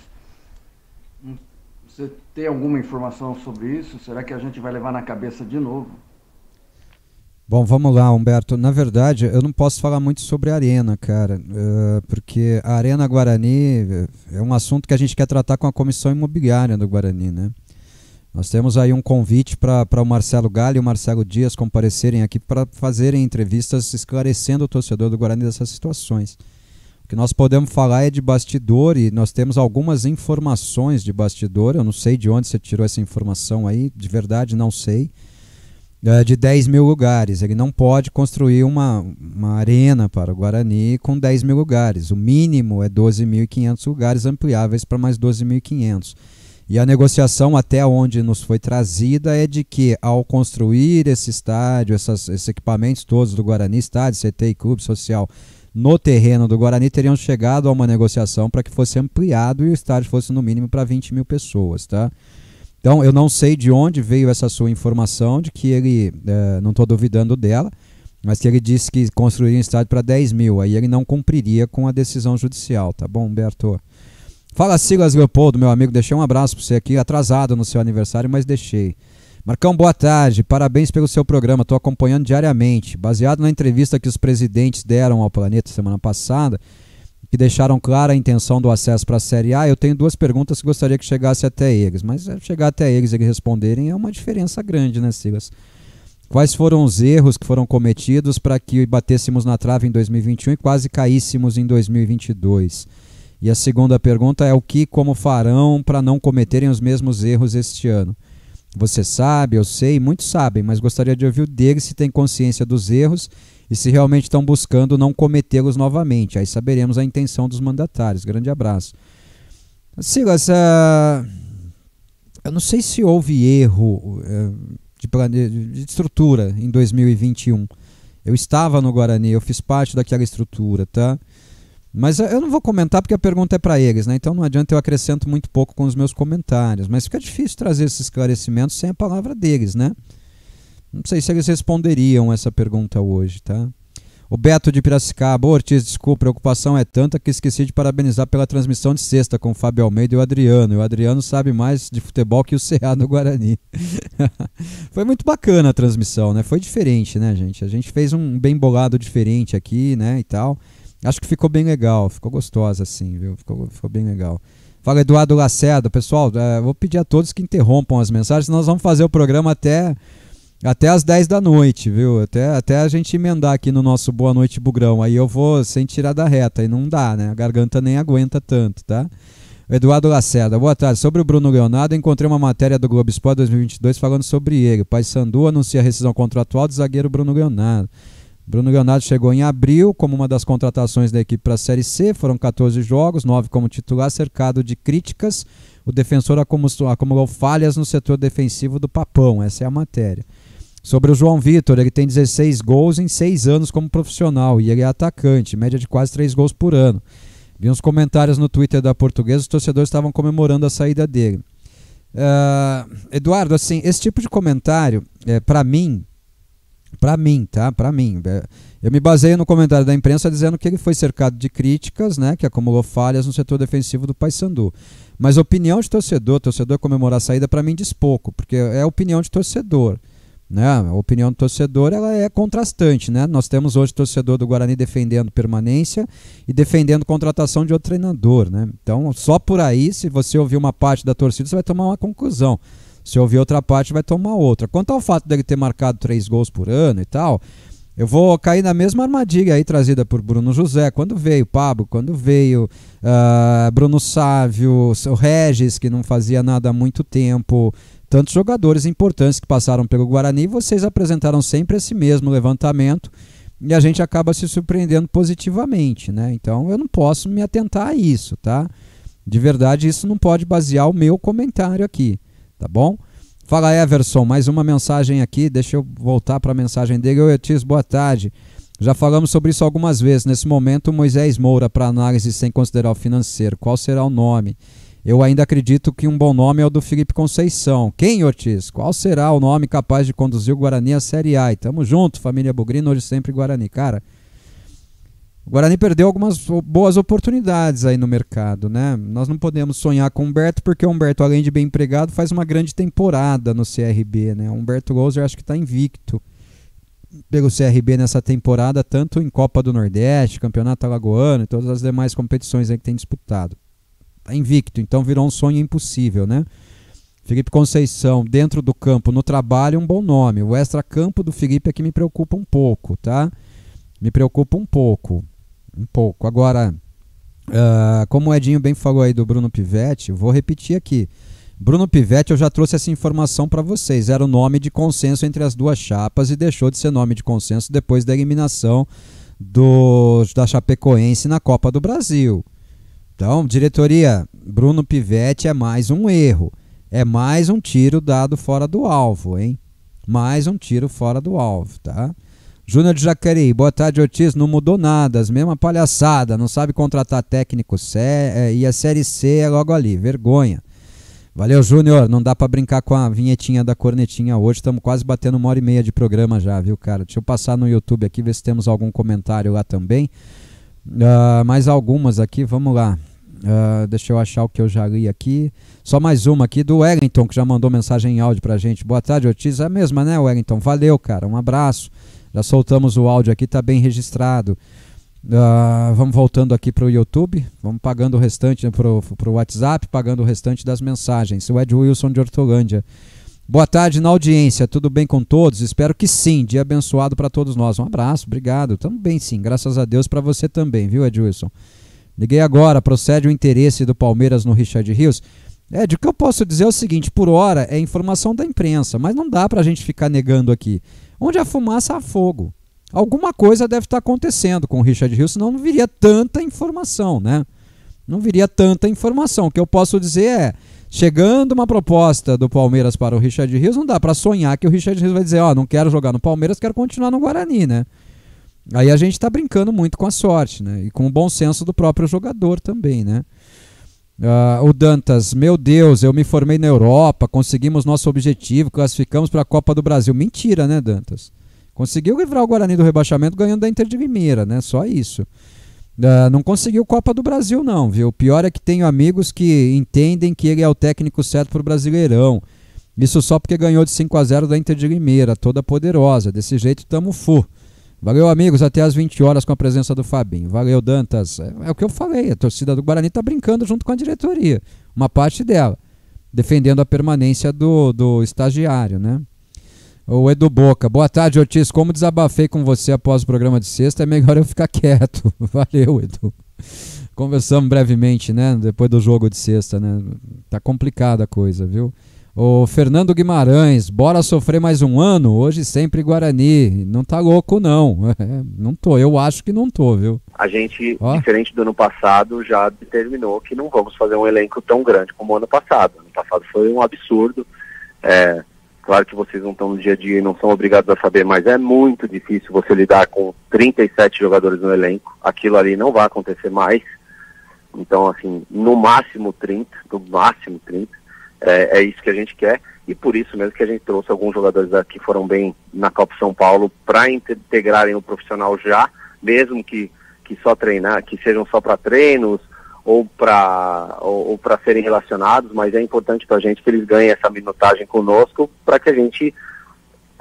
Você tem alguma informação sobre isso? Será que a gente vai levar na cabeça de novo? Bom, vamos lá, Humberto. Na verdade, eu não posso falar muito sobre a Arena, cara, porque a Arena Guarani é um assunto que a gente quer tratar com a comissão imobiliária do Guarani, né? Nós temos aí um convite para o Marcelo Galli e o Marcelo Dias comparecerem aqui para fazerem entrevistas esclarecendo o torcedor do Guarani dessas situações. O que nós podemos falar é de bastidor e nós temos algumas informações de bastidor. Eu não sei de onde você tirou essa informação aí, de verdade não sei. De 10 mil lugares. Ele não pode construir uma arena para o Guarani com 10 mil lugares. O mínimo é 12.500 lugares, ampliáveis para mais 12.500. E a negociação até onde nos foi trazida é de que ao construir esse estádio, esses equipamentos todos do Guarani, estádio, CT e clube social, no terreno do Guarani, teriam chegado a uma negociação para que fosse ampliado e o estádio fosse no mínimo para 20 mil pessoas, tá? Então, eu não sei de onde veio essa sua informação, de que ele, não estou duvidando dela, mas que ele disse que construiria um estádio para 10 mil, aí ele não cumpriria com a decisão judicial, tá bom, Humberto? Fala, Silas Leopoldo, meu amigo, deixei um abraço para você aqui, atrasado no seu aniversário, mas deixei. Marcão, boa tarde, parabéns pelo seu programa, estou acompanhando diariamente. Baseado na entrevista que os presidentes deram ao Planeta semana passada, que deixaram clara a intenção do acesso para a Série A, eu tenho 2 perguntas que gostaria que chegasse até eles, mas chegar até eles e eles responderem é uma diferença grande, né, Silas? Quais foram os erros que foram cometidos para que batêssemos na trave em 2021 e quase caíssemos em 2022? E a segunda pergunta é o que, como farão para não cometerem os mesmos erros este ano? Você sabe, eu sei, muitos sabem, mas gostaria de ouvir deles se tem consciência dos erros e se realmente estão buscando não cometê-los novamente. Aí saberemos a intenção dos mandatários. Grande abraço. Silas, eu não sei se houve erro de estrutura em 2021. Eu estava no Guarani, eu fiz parte daquela estrutura, tá? Mas eu não vou comentar porque a pergunta é para eles, né? Então não adianta, eu acrescento muito pouco com os meus comentários. Mas fica difícil trazer esses esclarecimentos sem a palavra deles, né? Não sei se eles responderiam essa pergunta hoje, tá? O Beto de Piracicaba: Ortiz, desculpa, a preocupação é tanta que esqueci de parabenizar pela transmissão de sexta com o Fábio Almeida e o Adriano. E o Adriano sabe mais de futebol que o CA no Guarani. Foi muito bacana a transmissão, né? Foi diferente, né, gente? A gente fez um bem bolado diferente aqui, né, e tal. Acho que ficou bem legal, ficou gostosa assim, viu? Ficou bem legal. Fala, Eduardo Lacerda. Pessoal, vou pedir a todos que interrompam as mensagens, nós vamos fazer o programa até às 10 da noite, viu? Até a gente emendar aqui no nosso Boa Noite Bugrão. Aí eu vou sem tirar da reta, aí não dá, né? A garganta nem aguenta tanto, tá? Eduardo Lacerda: boa tarde. Sobre o Bruno Leonardo, encontrei uma matéria do Globo Esporte 2022 falando sobre ele. O Paysandu anuncia a rescisão contratual do zagueiro Bruno Leonardo. Bruno Leonardo chegou em abril como uma das contratações da equipe para a Série C. Foram 14 jogos, 9 como titular, cercado de críticas. O defensor acumulou falhas no setor defensivo do Papão. Essa é a matéria. Sobre o João Vitor, ele tem 16 gols em 6 anos como profissional e ele é atacante, média de quase 3 gols por ano. Vi uns comentários no Twitter da Portuguesa, os torcedores estavam comemorando a saída dele. Eduardo, assim, esse tipo de comentário, para mim, eu me baseio no comentário da imprensa dizendo que ele foi cercado de críticas, né, que acumulou falhas no setor defensivo do Paysandu. Mas opinião de torcedor comemorar a saída, para mim diz pouco, porque é opinião de torcedor, né? A opinião do torcedor, ela é contrastante, né? Nós temos hoje torcedor do Guarani defendendo permanência e defendendo contratação de outro treinador, né? Então, só por aí, se você ouvir uma parte da torcida, você vai tomar uma conclusão. Se ouvir outra parte, vai tomar outra. Quanto ao fato dele ter marcado 3 gols por ano e tal, eu vou cair na mesma armadilha aí trazida por Bruno José. Quando veio Pablo, quando veio Bruno Sávio, o Regis, que não fazia nada há muito tempo, tantos jogadores importantes que passaram pelo Guarani, vocês apresentaram sempre esse mesmo levantamento e a gente acaba se surpreendendo positivamente, né? Então eu não posso me atentar a isso, tá? De verdade, isso não pode basear o meu comentário aqui, tá bom? Fala, Everson, mais uma mensagem aqui, deixa eu voltar para a mensagem dele. Oi, Ortiz, boa tarde. Já falamos sobre isso algumas vezes. Nesse momento, Moisés Moura para análise sem considerar o financeiro. Qual será o nome? Eu ainda acredito que um bom nome é o do Felipe Conceição. Quem, Ortiz? Qual será o nome capaz de conduzir o Guarani à Série A? E tamo junto, família Bugrino, hoje sempre Guarani. Cara, o Guarani perdeu algumas boas oportunidades aí no mercado, né? Nós não podemos sonhar com o Humberto, porque o Humberto, além de bem empregado, faz uma grande temporada no CRB, né? O Humberto Louser acho que está invicto pelo CRB nessa temporada, tanto em Copa do Nordeste, Campeonato Alagoano e todas as demais competições aí que tem disputado. Está invicto, então virou um sonho impossível, né? Felipe Conceição, dentro do campo, no trabalho, um bom nome. O extra-campo do Felipe é que me preocupa um pouco, tá? Me preocupa um pouco. Agora, como o Edinho bem falou aí do Bruno Pivetti, vou repetir aqui. Bruno Pivetti, eu já trouxe essa informação para vocês. Era o nome de consenso entre as duas chapas e deixou de ser nome de consenso depois da eliminação da Chapecoense na Copa do Brasil. Então, diretoria, Bruno Pivetti é mais um erro. É mais um tiro dado fora do alvo, hein? Mais um tiro fora do alvo, tá? Júnior de Jacareí, boa tarde, Ortiz. Não mudou nada, as mesmas palhaçada. Não sabe contratar técnico e a Série C é logo ali. Vergonha. Valeu, Júnior. Não dá pra brincar com a vinhetinha da cornetinha hoje. Estamos quase batendo 1h30 de programa já, viu, cara? Deixa eu passar no YouTube aqui, ver se temos algum comentário lá também. Mais algumas aqui, vamos lá. Deixa eu achar o que eu já li aqui. Só mais uma aqui do Wellington, que já mandou mensagem em áudio pra gente. Boa tarde, Ortiz. É a mesma, né, Wellington? Valeu, cara. Um abraço. Já soltamos o áudio aqui, tá bem registrado. Vamos voltando aqui pro YouTube. Vamos pagando o restante pro WhatsApp, pagando o restante das mensagens. O Ed Wilson de Hortolândia. Boa tarde na audiência, tudo bem com todos? Espero que sim, dia abençoado para todos nós. Um abraço, obrigado. Tamo bem sim, graças a Deus, para você também, viu, Ed Wilson? Liguei agora, procede o interesse do Palmeiras no Richard Rios? De que eu posso dizer é o seguinte, por hora é informação da imprensa, mas não dá pra gente ficar negando aqui. Onde há fumaça há fogo. Alguma coisa deve estar acontecendo com o Richard Rios, senão não viria tanta informação, né? Não viria tanta informação. O que eu posso dizer é, chegando uma proposta do Palmeiras para o Richard Rios, não dá pra sonhar que o Richard Rios vai dizer, não quero jogar no Palmeiras, quero continuar no Guarani, né? Aí a gente tá brincando muito com a sorte, né? E com o bom senso do próprio jogador também, né? O Dantas, meu Deus, eu me formei na Europa, conseguimos nosso objetivo, classificamos para a Copa do Brasil. Mentira, né, Dantas? Conseguiu livrar o Guarani do rebaixamento ganhando da Inter de Limeira, né? Só isso. Não conseguiu Copa do Brasil não, viu? O pior é que tenho amigos que entendem que ele é o técnico certo para o Brasileirão. Isso só porque ganhou de 5-0 da Inter de Limeira, toda poderosa. Desse jeito tamo fu. Valeu, amigos, até às 20 horas com a presença do Fabinho. Valeu, Dantas. É o que eu falei, a torcida do Guarani tá brincando junto com a diretoria. Uma parte dela, defendendo a permanência do estagiário, né? O Edu Boca. Boa tarde, Ortiz. Como desabafei com você após o programa de sexta, é melhor eu ficar quieto. Valeu, Edu. Conversamos brevemente, né? Depois do jogo de sexta, né? Tá complicada a coisa, viu? O Fernando Guimarães, bora sofrer mais um ano? Hoje sempre Guarani. Não tá louco, não. Não tô, eu acho que não tô, viu? A gente, diferente do ano passado, já determinou que não vamos fazer um elenco tão grande como o ano passado. Ano passado foi um absurdo. Claro que vocês não estão no dia a dia e não são obrigados a saber, mas é muito difícil você lidar com 37 jogadores no elenco. Aquilo ali não vai acontecer mais. Então, assim, no máximo 30. É isso que a gente quer, e por isso mesmo que a gente trouxe alguns jogadores que foram bem na Copa São Paulo para integrarem o profissional já, mesmo que só treinar, que sejam só para treinos ou para serem relacionados, mas é importante para a gente que eles ganhem essa minutagem conosco para que a gente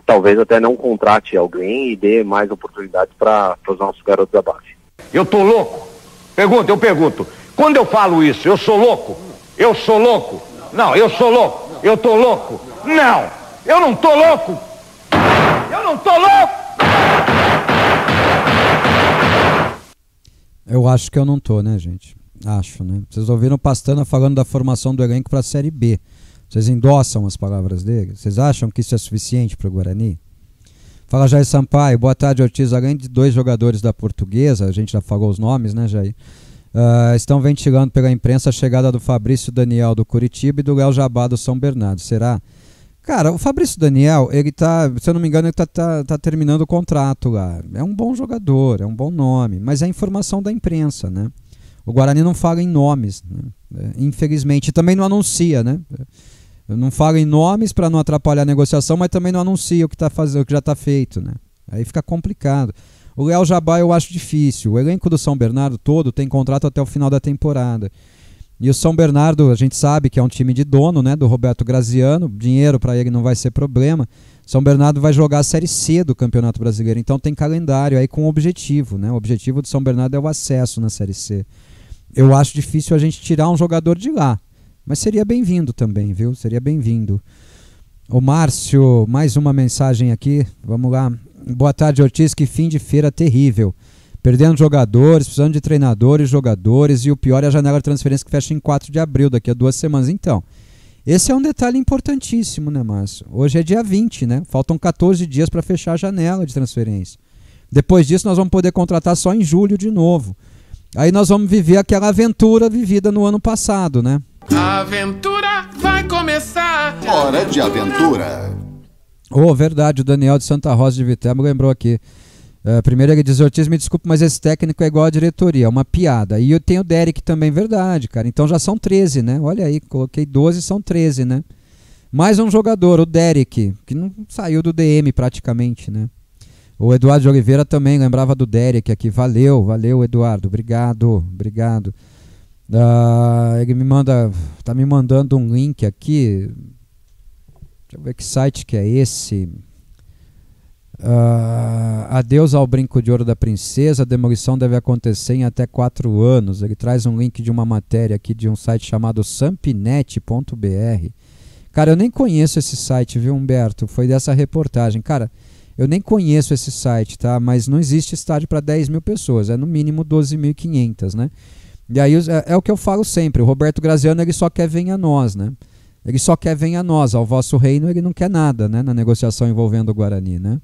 talvez até não contrate alguém e dê mais oportunidades para os nossos garotos da base. Eu tô louco? Eu pergunto. Quando eu falo isso, eu sou louco? Eu sou louco? Não, eu sou louco. Eu tô louco? Não, eu não tô louco. Eu não tô louco. Eu acho que eu não tô, né, gente? Acho, né? Vocês ouviram o Pastana falando da formação do elenco para a Série B. Vocês endossam as palavras dele? Vocês acham que isso é suficiente para o Guarani? Fala, Jair Sampaio. Boa tarde, Ortiz. Além de 2 jogadores da Portuguesa, a gente já falou os nomes, né, Jair? Estão ventilando pela imprensa a chegada do Fabrício Daniel do Curitiba e do Léo Jabá do São Bernardo. Será? Cara, o Fabrício Daniel, ele tá, se eu não me engano, ele tá terminando o contrato lá. É um bom jogador, é um bom nome, mas é informação da imprensa, né? O Guarani não fala em nomes, né? Infelizmente. E também não anuncia, né? Não fala em nomes para não atrapalhar a negociação, mas também não anuncia o que já está feito, né? Aí fica complicado. O Léo Jabá eu acho difícil. O elenco do São Bernardo todo tem contrato até o final da temporada. E o São Bernardo, a gente sabe que é um time de dono, né, do Roberto Graziano. Dinheiro para ele não vai ser problema. São Bernardo vai jogar a Série C do Campeonato Brasileiro. Então tem calendário aí com objetivo, né? O objetivo do São Bernardo é o acesso na Série C. Eu acho difícil a gente tirar um jogador de lá. Mas seria bem-vindo também, viu? Seria bem-vindo. O Márcio, mais uma mensagem aqui. Vamos lá. Boa tarde, Ortiz. Que fim de feira terrível. Perdendo jogadores, precisando de treinadores, jogadores. E o pior é a janela de transferência que fecha em 4 de abril, daqui a 2 semanas. Então, esse é um detalhe importantíssimo, né, Márcio? Hoje é dia 20, né? Faltam 14 dias para fechar a janela de transferência. Depois disso, nós vamos poder contratar só em julho de novo. Aí nós vamos viver aquela aventura vivida no ano passado, né? A aventura vai começar. Hora de aventura. Verdade, o Daniel de Santa Rosa de Viterbo lembrou aqui. Primeiro ele diz, Ortiz, me desculpe, mas esse técnico é igual à diretoria, é uma piada. E eu tenho o Derek também, verdade, cara. Então já são 13, né? Olha aí, coloquei 12, são 13, né? Mais um jogador, o Derek, que não saiu do DM praticamente, né? O Eduardo de Oliveira também lembrava do Derek aqui. Valeu, Eduardo, obrigado. Ele tá me mandando um link aqui. Deixa eu ver que site que é esse. Adeus ao brinco de ouro da princesa. A demolição deve acontecer em até 4 anos. Ele traz um link de uma matéria aqui de um site chamado sampinet.br. Cara, eu nem conheço esse site, viu, Humberto? Foi dessa reportagem. Cara, eu nem conheço esse site, tá? Mas não existe estádio para 10 mil pessoas. É no mínimo 12.500, né? E aí é o que eu falo sempre, o Roberto Graziano ele só quer venha a nós, né? Ele só quer venha a nós, ao vosso reino ele não quer nada, né? Na negociação envolvendo o Guarani, né?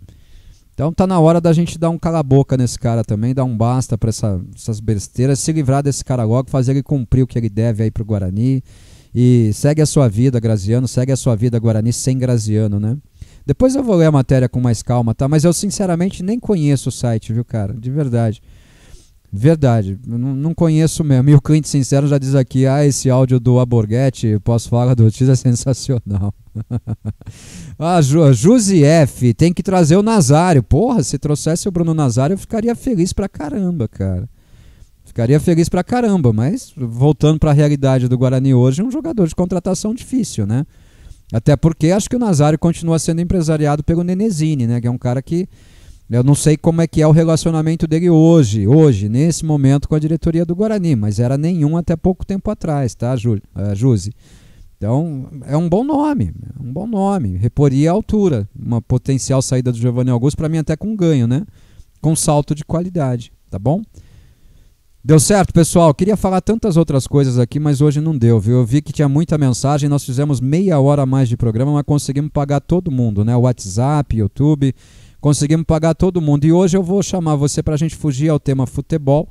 Então tá na hora da gente dar um cala-boca nesse cara também, dar um basta para essas besteiras, se livrar desse cara logo, fazer ele cumprir o que ele deve aí pro Guarani. E segue a sua vida, Graziano, segue a sua vida, Guarani, sem Graziano, né? Depois eu vou ler a matéria com mais calma, tá? Mas eu sinceramente nem conheço o site, viu, cara? De verdade. Verdade, não conheço mesmo. E o cliente sincero já diz aqui, esse áudio do Aborghetti, posso falar do Ortiz, é sensacional. Juzi F, tem que trazer o Nazário. Porra, se trouxesse o Bruno Nazário eu ficaria feliz pra caramba, cara. Ficaria feliz pra caramba, mas voltando pra realidade do Guarani hoje, é um jogador de contratação difícil, né? Até porque acho que o Nazário continua sendo empresariado pelo Nenezini, né? Que é um cara que eu não sei como é que é o relacionamento dele hoje, nesse momento, com a diretoria do Guarani, mas era nenhum até pouco tempo atrás, tá, Juzi? Então, é um bom nome, reporia a altura, uma potencial saída do Giovanni Augusto, para mim até com ganho, né? Com salto de qualidade, tá bom? Deu certo, pessoal? Queria falar tantas outras coisas aqui, mas hoje não deu, viu? Eu vi que tinha muita mensagem, nós fizemos meia hora a mais de programa, mas conseguimos pagar todo mundo, né? WhatsApp, YouTube, conseguimos pagar todo mundo. E hoje eu vou chamar você para a gente fugir ao tema futebol.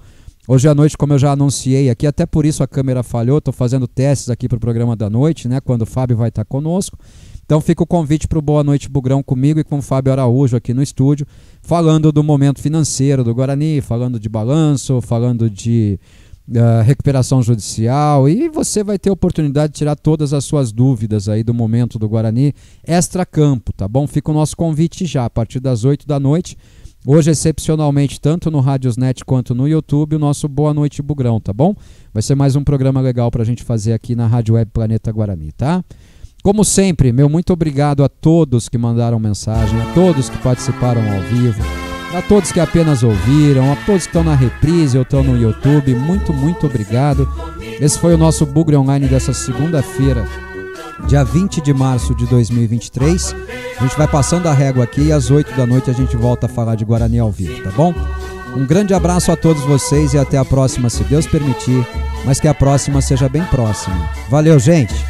Hoje à noite, como eu já anunciei aqui, até por isso a câmera falhou, estou fazendo testes aqui para o programa da noite, né? Quando o Fábio vai estar conosco. Então fica o convite para o Boa Noite Bugrão comigo e com o Fábio Araújo aqui no estúdio, falando do momento financeiro do Guarani, falando de balanço, falando de recuperação judicial, e você vai ter a oportunidade de tirar todas as suas dúvidas aí do momento do Guarani extra-campo, tá bom? Fica o nosso convite já, a partir das 8 da noite, hoje excepcionalmente, tanto no Radiosnet quanto no YouTube, o nosso Boa Noite Bugrão, tá bom? Vai ser mais um programa legal pra gente fazer aqui na Rádio Web Planeta Guarani, tá? Como sempre, meu muito obrigado a todos que mandaram mensagem, a todos que participaram ao vivo, a todos que apenas ouviram, a todos que estão na reprise ou estão no YouTube, muito, muito obrigado. Esse foi o nosso Bugre Online dessa segunda-feira, dia 20 de março de 2023. A gente vai passando a régua aqui e às 8 da noite a gente volta a falar de Guarani ao vivo, tá bom? Um grande abraço a todos vocês e até a próxima, se Deus permitir, mas que a próxima seja bem próxima. Valeu, gente!